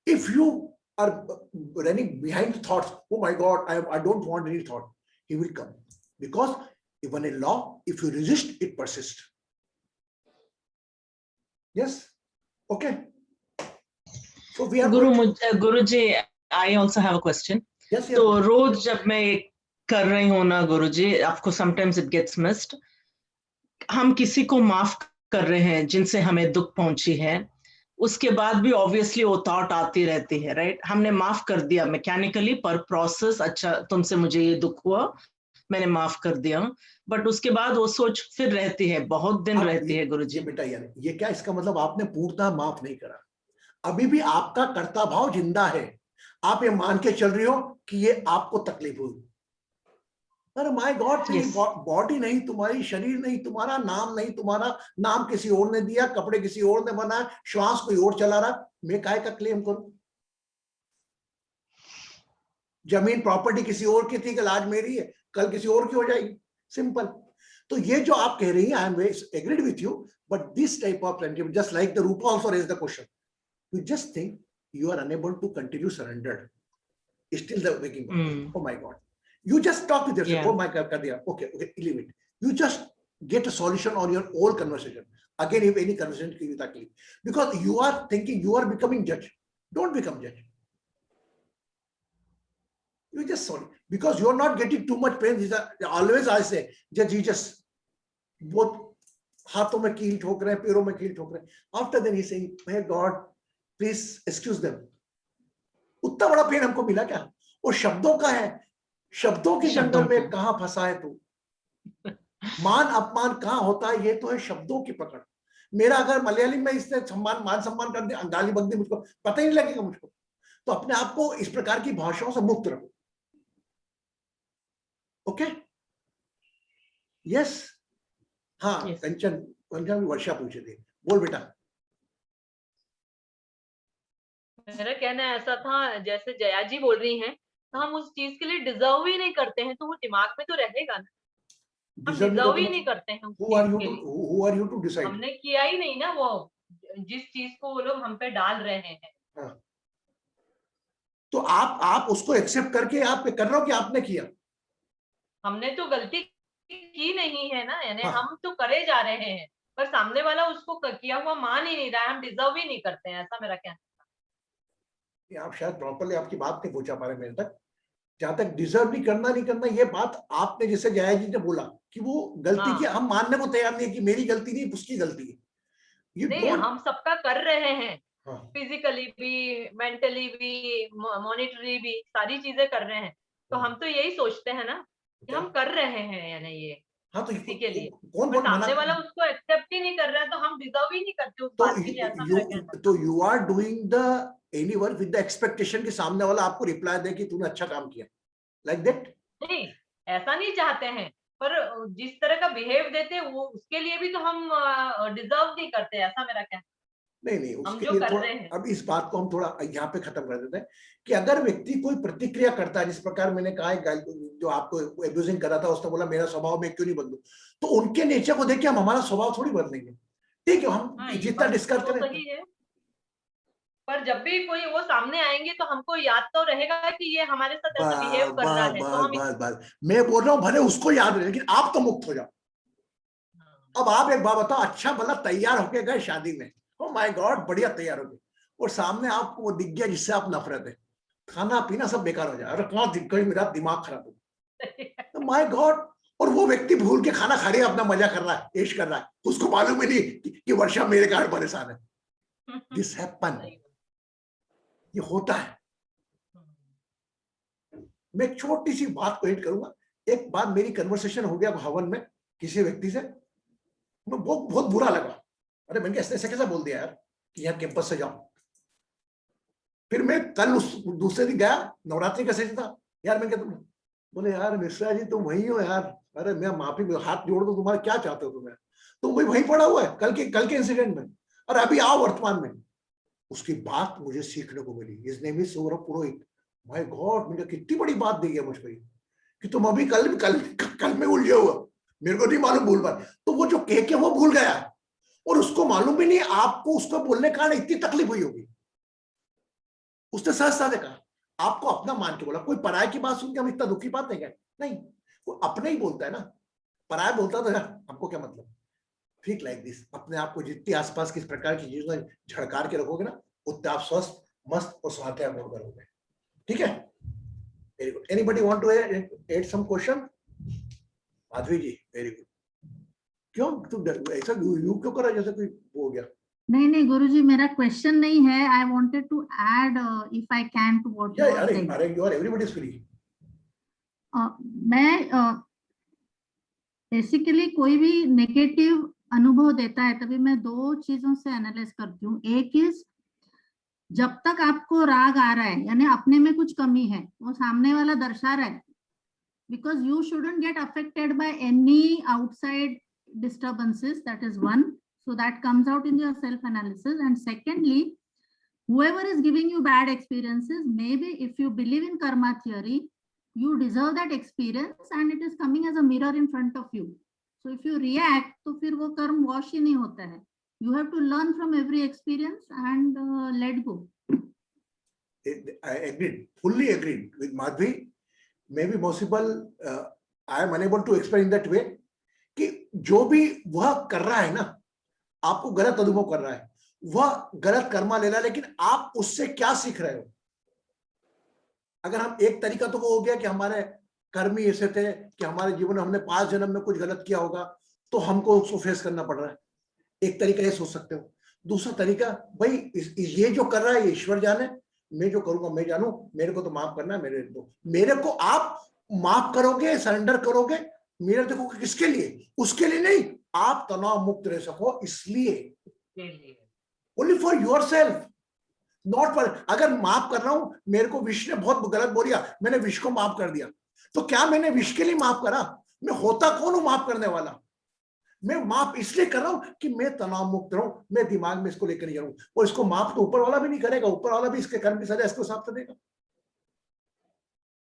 If you are running behind thoughts, oh my God, I don't want any thought, he will come. Because even a law, if you resist, it persists. Yes? Okay. So we are Guruji, I also have a question. Yes, yes. So रोज जब मैं कर रही हूँ ना गुरुजी, आपको sometimes it gets missed. हम किसी को माफ कर रहे हैं जिनसे हमें दुख पहुंची है, उसके बाद भी obviously वो thought आती रहती है, right? हमने माफ कर दिया mechanically पर process, अच्छा तुमसे मुझे ये दुख हुआ, मैंने माफ कर दिया, but उसके बाद वो सोच फिर रहती है, बहुत दिन रहती है गुरुजी. बेटा यार, ये क्या इसका मतलब आपने पूर्णतः माफ नहीं करा, अभी भी आपका कर्ता भाव जिंदा है, आप ये मान के चल रही हो कि ये आपको तकलीफ हुई. अरे माय गॉड, बॉडी नहीं तुम्हारी, शरीर नहीं तुम्हारा, नाम नहीं तुम्हारा, नाम किसी और ने दिया, कपड़े किसी और ने बनाया, श्वास कोई और चला रहा, मैं काहे का क्लेम करूं? जमीन प्रॉपर्टी किसी और की थी, कल आज मेरी है, कल किसी और की हो जाएगी. सिंपल. तो ये जो आप कह रही हैं, I am agreed with you, but this type of friendship, just like the Rupa also raise the question, you just think you are unable to continue surrendered, still the waking up. Oh my God, you just talk with yourself. Oh my God, okay, leave it. You just get a solution on your whole conversation. Again, if any conversation, because you are thinking you are becoming judge. Don't become judge. You just sorry because you are not getting too much pain. Always I say, judge, you just both हाथों में कील ठोक रहे हैं, पैरों में कील ठोक रहे हैं. After then he saying, my God, please excuse them. उतना बड़ा पेन हमको मिला क्या? वो शब्दों का है, शब्दों के जंगल में कहां फंसा है तू? मान अपमान कहां होता है, ये तो है शब्दों की पकड़. मेरा अगर मलयाली में इसने मान सम्मान कर दिया, गाली बक दी, मुझको पता ही नहीं लगेगा मुझको. तो अपने आप को इस प्रकार की भाषाओं से मुक्त रखो. ओके? यस. हाँ, कंचन वर्षा पूछे थे, बोल बेटा. मेरा कहना ऐसा था, जैसे जया जी बोल रही हैं, तो हम उस चीज के लिए डिजर्व ही नहीं करते हैं, तो वो दिमाग में तो रहेगा ना, हम डिजर्व ही नहीं करते हैं. Who are you to decide? हमने किया ही नहीं ना, वो जिस चीज को वो लोग हम पे डाल रहे हैं. हाँ. तो आप उसको एक्सेप्ट करके आप कर रहे हो कि आपने किया? हमने तो गलती की नहीं है ना, यानी हाँ. हम तो करे जा रहे हैं, पर सामने वाला उसको किया हुआ मान ही नहीं रहा है, हम डिजर्व ही नहीं करते हैं, ऐसा मेरा कहना. आप शायद प्रॉपर्ली आपकी बात नहीं पहुंचा पा रहे मेरे तक. जहां तक डिजर्व नहीं करना, ये बात आपने जैसे जया जी ने बोला कि वो गलती की, हम मानने को तैयार नहीं है कि मेरी गलती नहीं, उसकी गलती है. नहीं, हम सबका कर रहे हैं, हाँ. फिजिकली भी, मेंटली भी, मॉनिटरी भी, सारी चीजें कर रहे हैं. तो हम तो यही सोचते हैं ना कि हम कर रहे हैं, यानी ये हाँ, तो इसी के लिए कौन सामने वाला उसको एक्सेप्ट ही नहीं कर रहा है, तो हम डिजर्व ही नहीं करते उस बात के लिए, ऐसा मेरा कहना है. तो you are doing the any work with the expectation कि सामने वाला आपको रिप्लाई दे कि तूने अच्छा काम किया, लाइक दैट. नहीं, ऐसा नहीं चाहते हैं, पर जिस तरह का बिहेव देते हैं वो उसके लिए भी तो हम डिजर्व नहीं करते, ऐसा मेरा कहना. नहीं, उसके लिए थोड़ा, अब इस बात को हम थोड़ा यहाँ पे खत्म कर देते हैं कि अगर व्यक्ति कोई प्रतिक्रिया करता है, जिस प्रकार मैंने कहा है, जो आपको एब्यूजिंग करा था, उसने बोला मेरा स्वभाव मैं क्यों नहीं बदलूं, तो उनके नेचर को देख के हम हमारा स्वभाव थोड़ी बदलेंगे. ठीक है, हम जितना डिस्कस करें, सही है, पर जब भी कोई वो सामने आएंगे तो हमको याद तो रहेगा कि ये हमारे साथ ऐसा बिहेव कर रहा है, तो हम मैं बोल रहा हूँ भले उसको याद रहे, लेकिन आप तो मुक्त हो जाओ. अब आप एक बात बताओ, अच्छा भला तैयार होके गए शादी में, ओ माय गॉड बढ़िया तैयार हो गए, और सामने आपको वो दिख गया जिससे आप नफरत है, खाना पीना सब बेकार हो जाए, अरे कौन दिख गई, मेरा दिमाग खराब हो, माय गॉड. और वो व्यक्ति भूल के खाना खा रही है, अपना मजा कर रहा है, ऐश कर रहा है, उसको मालूम ही नहीं कि वर्षा मेरे कारण परेशान है. दिस हैपन, ये होता है। मैं एक छोटी सी बात को ऐड करूंगा। एक बार मेरी कन्वर्सेशन हो गया भवन में किसी व्यक्ति से, मैं बहुत बुरा लगा। अरे मैंने ऐसे कैसा बोल दिया यार कि यहाँ कैंपस से जाओ। फिर मैं कल उस दूसरे दिन गया, नवरात्रि का सेशन था यार। मैं कहता बोले यार मिश्रा जी तुम वही हो यार। अरे मैं माफी हाथ जोड़ दो, तुम्हारा क्या चाहते हो तुम्हें, तुम वही पड़ा हुआ है कल के इंसिडेंट में, और अभी आओ वर्तमान में। उसकी बात मुझे सीखने को मिली। His name is Saurabh Purohit. My god, मुझे कितनी बड़ी बात दी है मुझको कि तुम अभी कल में उलझे हुआ, मेरे को नहीं मालूम भूल पाए। तो वो जो कह के वो भूल गया और उसको मालूम भी नहीं आपको उसको बोलने का इतनी तकलीफ हुई होगी। उसने सहजता से कहा, आपको अपना मान के बोला। कोई पराये की बात सुन के हम इतना दुखी पाते हैं क्या? नहीं, वो अपने ही बोलता है ना। पराया बोलता तो हमको क्या मतलब। ठीक लाइक दिस, अपने आप को जितनी आसपास किस प्रकार की चीजों में झड़कार के रखोगे ना, उतने आप स्वस्थ, मस्त और स्वास्थ्य करोगे। ठीक है, very good. Anybody want to add some question? Madhavi ji, very good. क्यों तू ऐसा यू क्यों कर रहा है जैसे कोई हो गया? नहीं गुरुजी, मेरा क्वेश्चन नहीं है। I wanted to add if I can to what you are saying. अरे you are everybody is free. मैं बेसिकली कोई भी नेगेटिव अनुभव देता है तभी मैं दो चीजों से एनालाइज करती हूँ। एक इज जब तक आपको राग आ रहा है यानी अपने में कुछ कमी है, वो सामने वाला दर्शा रहा है, because you shouldn't get affected by any outside disturbances. That is one. So that comes out in your self analysis. And secondly, whoever is giving you bad experiences, maybe if you believe in karma theory, you deserve that experience and it is coming as a mirror in front of you. So if you react, तो फिर वो कर्म wash ही नहीं होता है. You have to learn from every experience and let go. I agreed, fully agreed with Madhvi. Maybe possible, I am unable to explain that way. कि जो भी वह कर रहा है ना, आपको गलत अनुभव कर रहा है, वह गलत कर्मा ले रहा है, लेकिन आप उससे क्या सीख रहे हो? अगर हम एक तरीका तो वो हो गया कि हमारे कर्म ही ऐसे थे कि हमारे जीवन में हमने 5 जन्म में कुछ गलत किया होगा तो हमको उसको फेस करना पड़ रहा है। एक तरीका ये सोच सकते हो। दूसरा तरीका, भाई ये जो कर रहा है ये ईश्वर जाने, मैं जो करूंगा मैं जानू, मेरे को तो माफ करना है, मेरे को आप माफ करोगे, सरेंडर करोगे, मेरे देखो किसके लिए? उसके लिए नहीं, आप तनाव मुक्त रह सको इसलिए, only for your self, not for. अगर माफ कर रहा हूं, मेरे को विश ने बहुत गलत बोल दिया, मैंने विश को माफ कर दिया, तो क्या मैंने विश के लिए माफ करा? मैं होता कौन हूं माफ करने वाला? मैं माफ इसलिए कर रहा हूं कि मैं तनाव मुक्त रहूं, मैं दिमाग में इसको लेकर नहीं जाऊं। और इसको माफ तो ऊपर वाला भी नहीं करेगा, ऊपर वाला भी इसके कर्म की सजा इसको साफ कर देगा।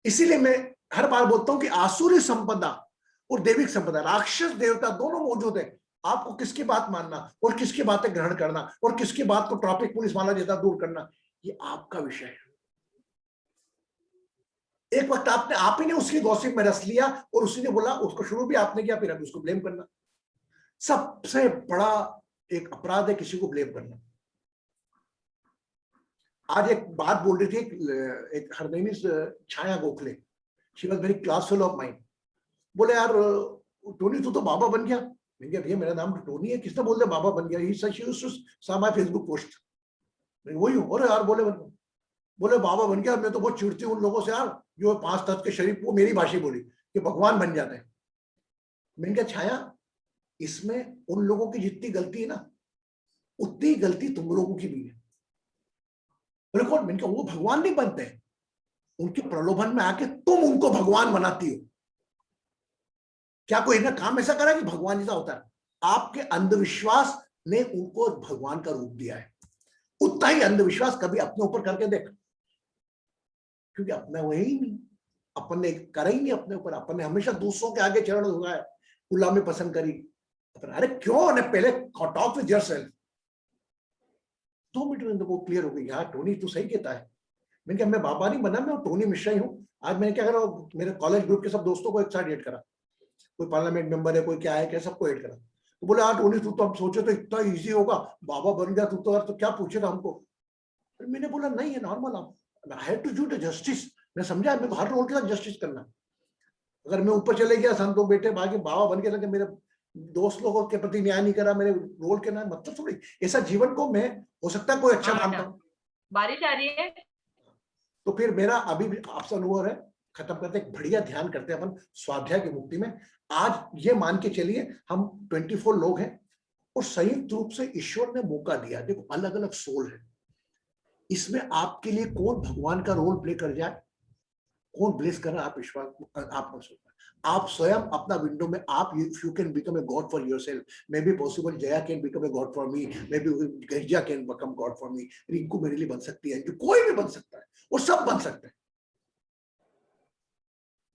इसीलिए मैं हर बार बोलता हूं कि आसुरी संपदा और दैविक संपदा, राक्षस देवता दोनों मौजूद है। आपको किसकी बात मानना और किसकी बातें ग्रहण करना और किसकी बात को ट्रैफिक पुलिस वाला जैसा दूर करना, ये आपका विषय है। एक वक्त आप ही ने उसकी गॉसिप में रस लिया और उसी ने बोला, उसको शुरू भी आपने किया, फिर अभी उसको ब्लेम करना। सबसे बड़ा एक अपराध है किसी को ब्लेम करना। आज एक बात बोल रही थी एक her name is Chhaya Gokhale, she was very class fellow of mind. बोले यार टोनी तू तो बाबा बन गया। मैंने कहा भैया मेरा नाम टोनी है, किसने बोल दिया बाबा बन गया? ही सच सा माय फेसबुक पोस्ट, वही हूँ। अरे यार बोले बाबा बन गया। मैं तो बहुत चिढ़ती हूँ उन लोगों से यार जो 5 तत्व के शरीर, वो मेरी भाषा बोली कि भगवान बन जाते हैं। मैंने कहा छाया, इसमें उन लोगों की जितनी गलती है ना, उतनी गलती तुम लोगों की भी है। बोले कौन? मैंने कहा वो भगवान नहीं बनते, उनके प्रलोभन में आके तुम उनको भगवान बनाती हो। क्या कोई ना काम ऐसा करा कि भगवान जैसा होता है? आपके अंधविश्वास ने उनको भगवान का रूप दिया है। उतना ही अंधविश्वास कभी अपने ऊपर करके देख, क्योंकि अपना वही ही नहीं, अपन ने करा ही नहीं अपने ऊपर। अपन ने हमेशा दूसरों के आगे चरण झुकाया, गुलामी पसंद करी। अरे क्यों ने पहले टॉक विद योरसेल्फ। 2 मिनट में वो क्लियर हो गई, यार टोनी तू सही कहता है। मैंने कहा मैं बाबा नहीं बना, मैं टोनी मिश्रा ही हूँ। आज मैंने क्या करा, मेरे कॉलेज ग्रुप के सब दोस्तों को एक साथ ऐड करा, कोई पार्लियामेंट मेंबर है, कोई क्या है, क्या सबको ऐड करा। तो बोले यार टोनी तू तो हम सोचे तो इतना इजी होगा, बाबा बन गया तू तो, यार तो क्या पूछेगा हमको। मैंने बोला नहीं है नॉर्मल, आप I have to do the justice. मैं समझा मैं हर रोल के साथ जस्टिस करना। अगर मैं ऊपर चले गया, संतों बेटे बाकी बाबा बन के लगे, मेरे दोस्त लोगों के प्रति न्याय नहीं करा, मेरे रोल के ना मतलब थोड़ी ऐसा जीवन को मैं हो सकता है कोई अच्छा हाँ, मानता हूँ, बारिश आ रही है। तो फिर मेरा अभी भी आपसे अनुभव है, खत्म करते एक बढ़िया ध्यान करते हैं अपन स्वाध्याय की मुक्ति में। आज ये मान के चलिए हम 24 लोग हैं और संयुक्त रूप से ईश्वर ने मौका दिया। देखो अलग अलग सोल है, इसमें आपके लिए कौन भगवान का रोल प्ले कर जाए, कौन ब्लेस कर रहा है, आप विश्वास आप स्वयं अपना विंडो में आप you can become a god for yourself. May be possible Jaya can become a god for me, may be Gaja can become god for me, Rinku मेरे लिए बन सकती है, जो कोई भी बन सकता है, वो सब बन सकते हैं।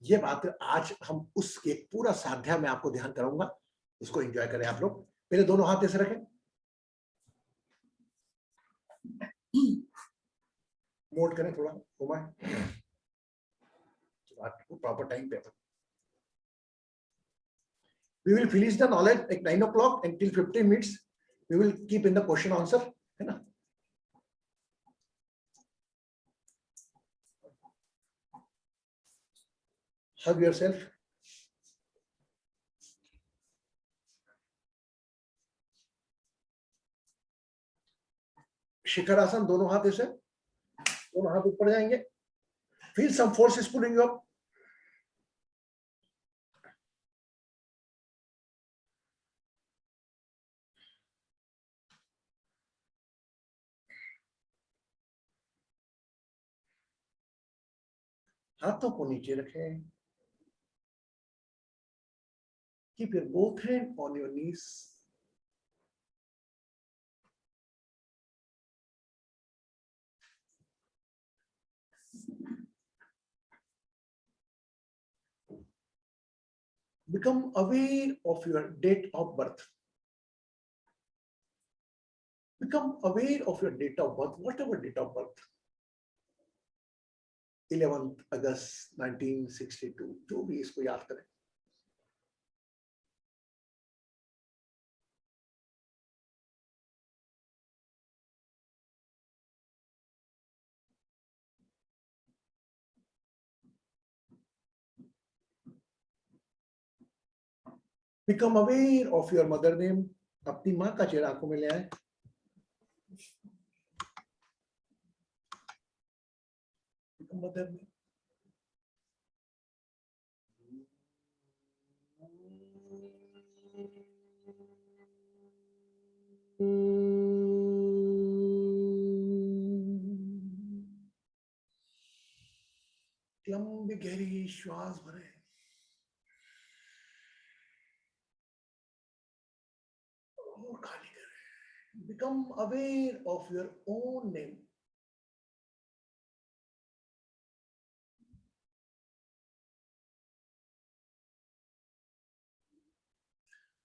ये बात आज हम उसके पूरा साध्या में आपको ध्यान कराऊंगा, उसको एंजॉय करें आप लोग। मेरे दोनों हाथ ऐसे रखें, मोड करें, थोड़ा घुमाएं प्रॉपर टाइम पे। We will finish the knowledge at 9 o'clock until 15 minutes. We will keep in the question answer, है ना? Hug yourself. शिखर आसन, दोनों हाथ ऐसे, दोनों हाथ ऊपर जाएंगे। Feel some force is pulling you up. हाथों को नीचे रखें। Keep your both hands on your knees. Become aware of your date of birth. Become aware of your date of birth, whatever date of birth. 11th August 1962, जो भी इसको याद करें। Become aware of your mother name. अपनी माँ का चेहरा आंखों में ले आए। Become mother name. लंबी गहरी श्वास भरें। और खाली करें। Become aware of your own name.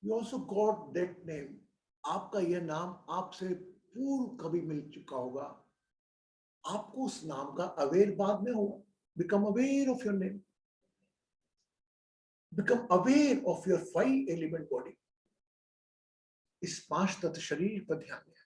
You also got that name. आपका यह नाम आपसे पूर्व कभी मिल चुका होगा, आपको उस नाम का अवेयर बाद में होगा। Become aware of your name. Become aware of your 5 element body. इस 5 तत्व शरीर पर ध्यान दें।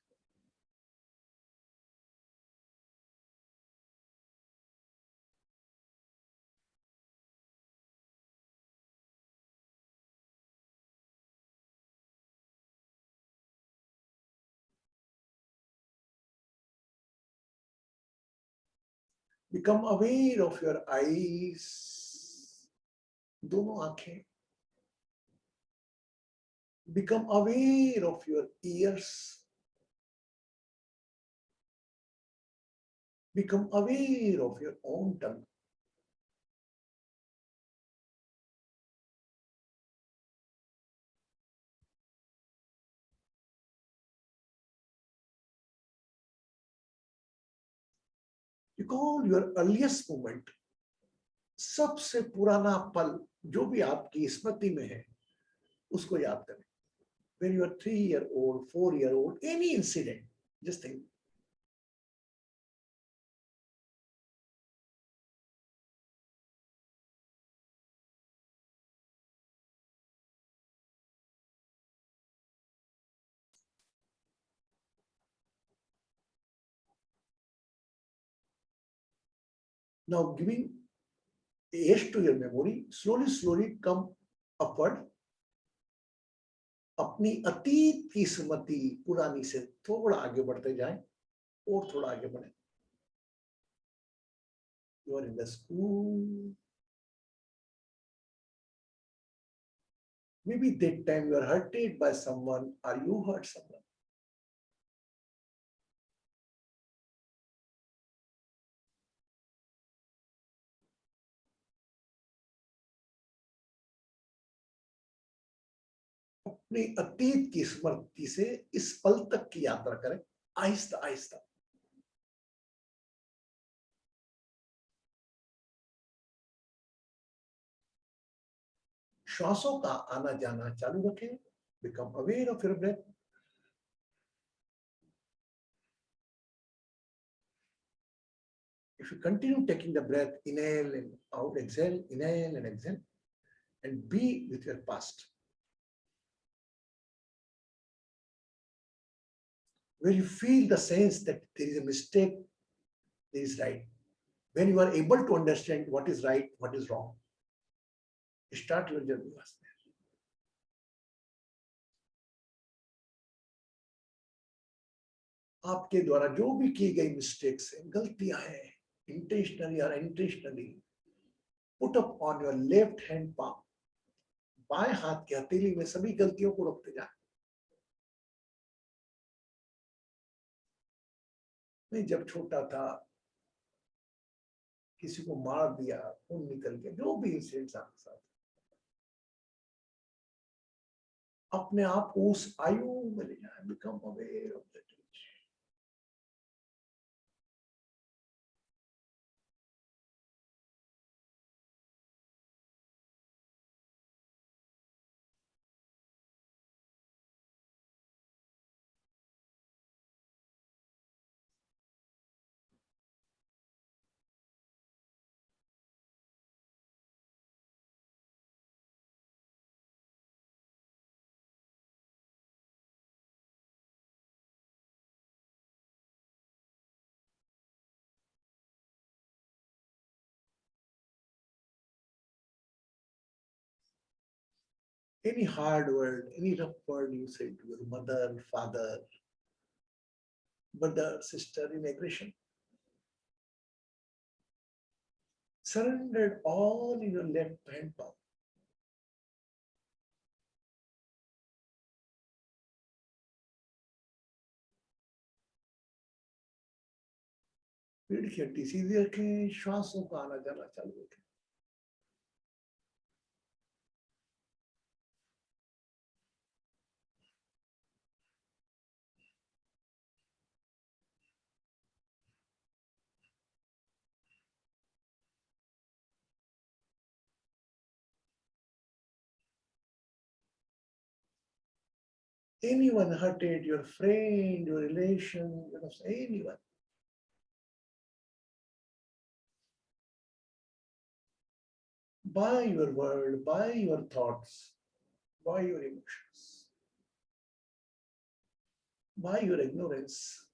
Become aware of your eyes. दोनों आंखें। Become aware of your ears. Become aware of your own tongue. Recall your earliest moment. सबसे पुराना पल जो भी आपकी स्मृति में है, उसको याद करें। When you are 3-year-old, 4-year-old, any incident, just think. Now giving age to your memory, slowly come upward. अपनी अतीत की स्मृति पुरानी से थोड़ा आगे बढ़ते जाएं और थोड़ा आगे बढ़े. You are in the school. Maybe that time you are hurted by someone or you hurt someone. अपनी अतीत की स्मृति से इस पल तक की यात्रा करें, आहिस्ता आहिस्ता. श्वासों का आना जाना चालू रखें. Become aware of your breath. If you continue taking the breath, inhale and out, exhale, inhale and exhale, and be with your past. Where you feel the sense that there is a mistake, there is right. When you are able to understand what is right, what is wrong, start your journey. आपके द्वारा जो भी की गई mistakes है, गलतियां हैं, intentionally or unintentionally, put up on your left hand palm. बाएं हाथ की हथेली में सभी गलतियों को रखते जाए. मैं जब छोटा था, किसी को मार दिया, खून निकल गया, जो भी इंसिडेंट्स आपके साथ, अपने आप को उस आयु में ले जाए. Become aware of that. Any hard word, any rough word you say to your mother, father, brother, sister in aggression, surrendered all in your left hand palm. पीठ की हड्डी सीधी रखें, श्वासों का आना जाना चालू रखें. Anyone hurted, your friend, your relation, anyone. By your word, by your thoughts, by your emotions, by your ignorance,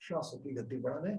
श्वासों की गति बढ़ाने.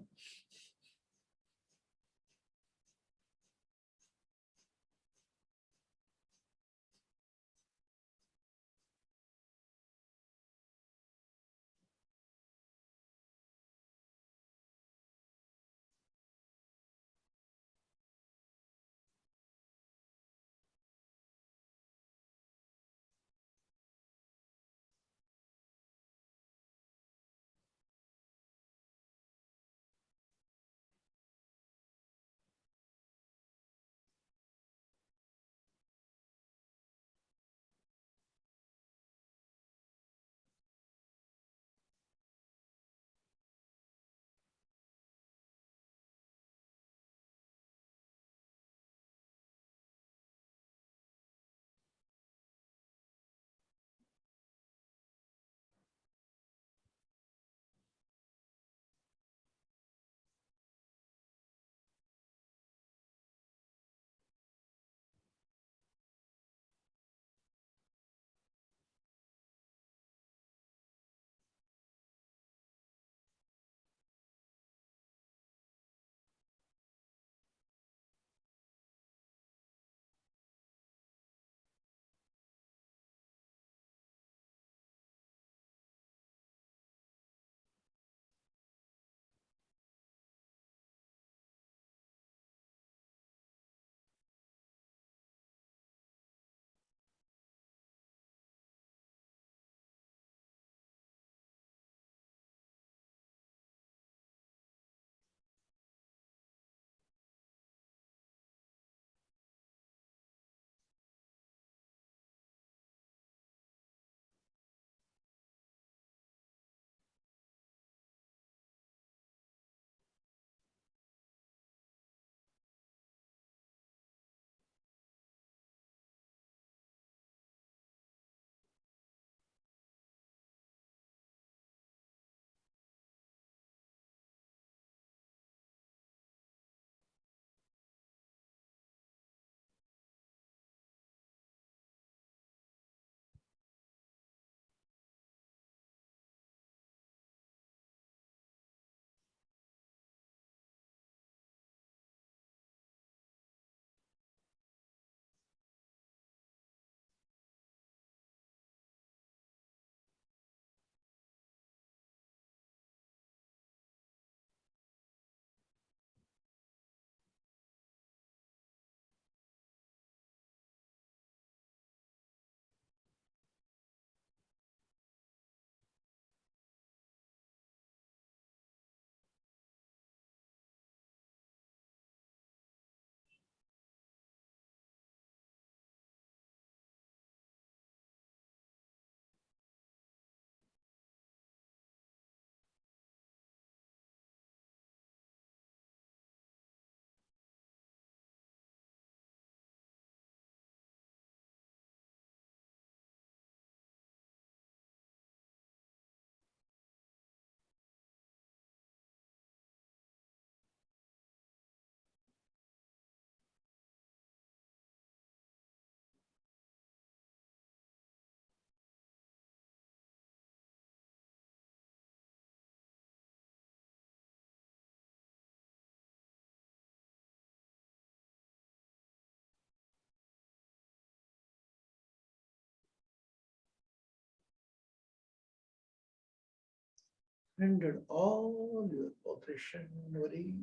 Rendered all your operation worries,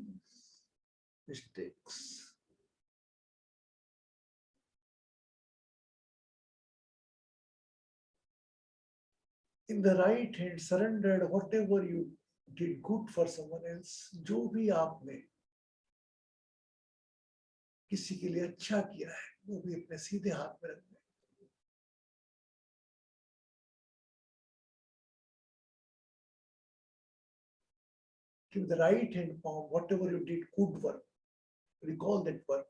mistakes. In the right hand, surrendered whatever you did good for someone else. जो भी आपने किसी के लिए अच्छा किया है, वो भी अपने सीधे हाथ में रख दें. Give the right hand palm, whatever you did good work, recall that work.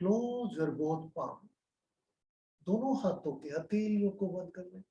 Close your both palm. दोनों हाथों के हथेलियों को बंद कर लें.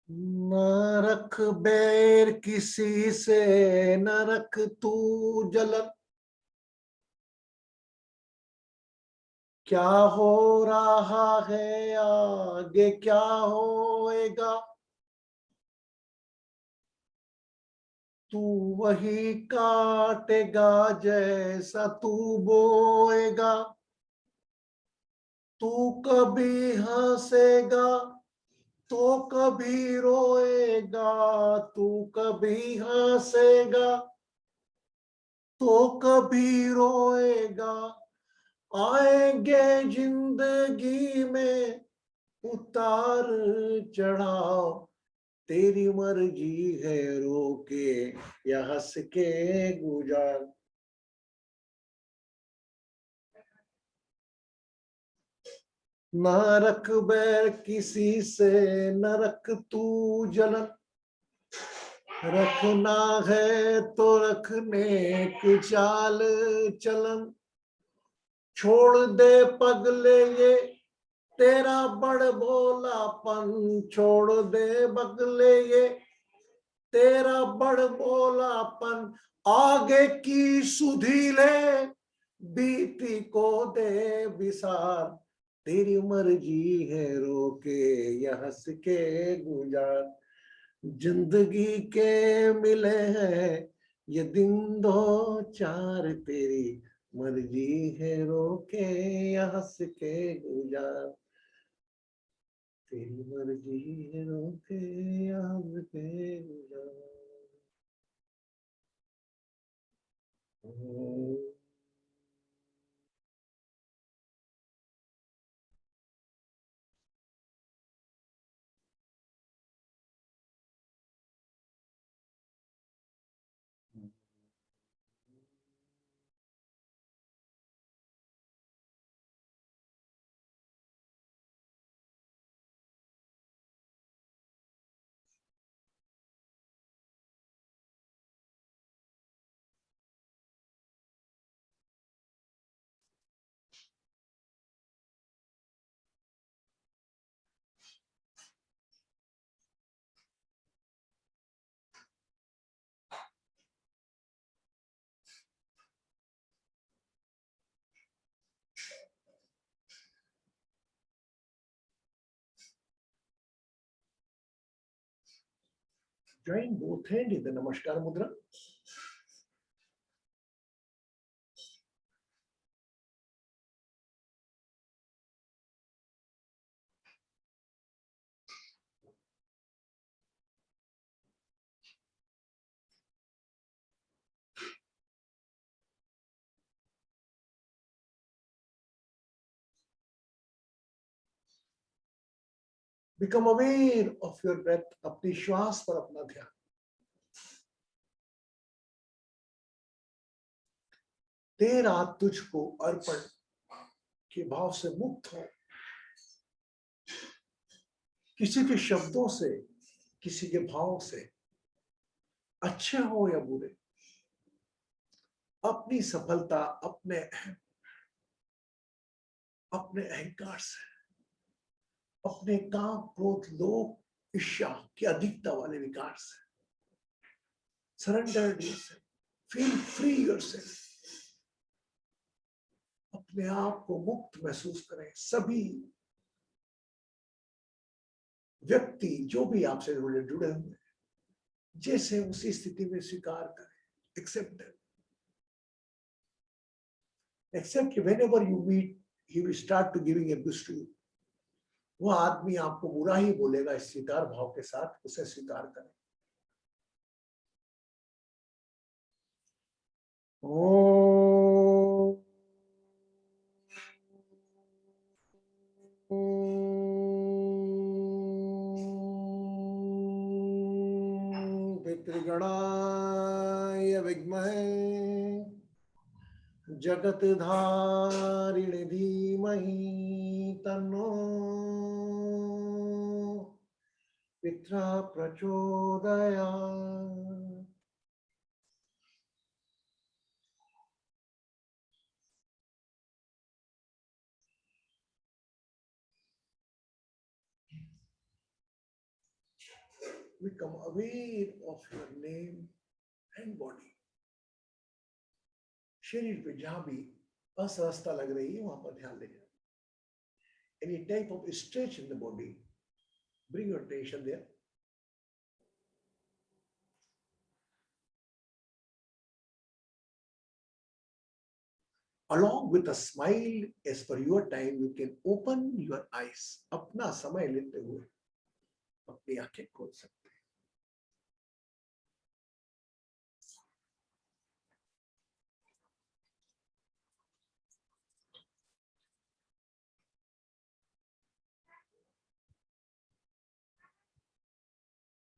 न रख बैर किसी से, न रख तू जलन. क्या हो रहा है आगे क्या होएगा, तू वही काटेगा जैसा तू बोएगा. तू कभी हंसेगा तो कभी रोएगा, तू कभी हंसेगा तो कभी रोएगा. आएंगे जिंदगी में उतार चढ़ाव, तेरी मर्जी है रोके या हंस के गुजार. न रख बैर किसी से, न रख तू जलन. रखना है तो रखने की चाल चलन. छोड़ दे पगले ये तेरा बड़ भोलापन, छोड़ दे पगले ये तेरा बड़ भोलापन, आगे की सुधी ले बीती को दे विसार, तेरी मर्जी है रोके या हंस के गुजार, जिंदगी के मिले हैं ये दिन दो चार, तेरी मर्जी है रोके या हंस के गुजार, तेरी मर्जी है रोके या हंस के गुजार। Join both hands in the Namaskar Mudra. Become aware of your breath. अपनी श्वास पर अपना ध्यान. तेरा तुझको अर्पण के भाव से मुक्त हो. किसी के शब्दों से, किसी के भाव से, अच्छे हो या बुरे, अपनी सफलता अपने अहंकार से, अपने काम क्रोध लोभ ईर्ष्या की अधिकता वाले विकार से surrender yourself, feel free yourself, अपने आप को मुक्त महसूस करें. सभी व्यक्ति जो भी आपसे जुड़े हुए हैं, जैसे उसी स्थिति में स्वीकार करें. Accept them. Except whenever you meet, he will start to giving abuse to you. वो आदमी आपको बुरा ही बोलेगा. इस स्वीकार भाव के साथ उसे स्वीकार करें. ओम पितृगणाय विद्महे जगतधारिणे धीमहि तन्नो पितरः प्रचोदयात्. Become aware of your name and body. शरीर पे जहां भी असहजता लग रही है वहां पर ध्यान ले जाए. Any type of stretch in the body, bring your attention there. Along with a smile, as per your time, you can open your eyes. अपना समय लेते हुए अपनी आंखें खोल सकते.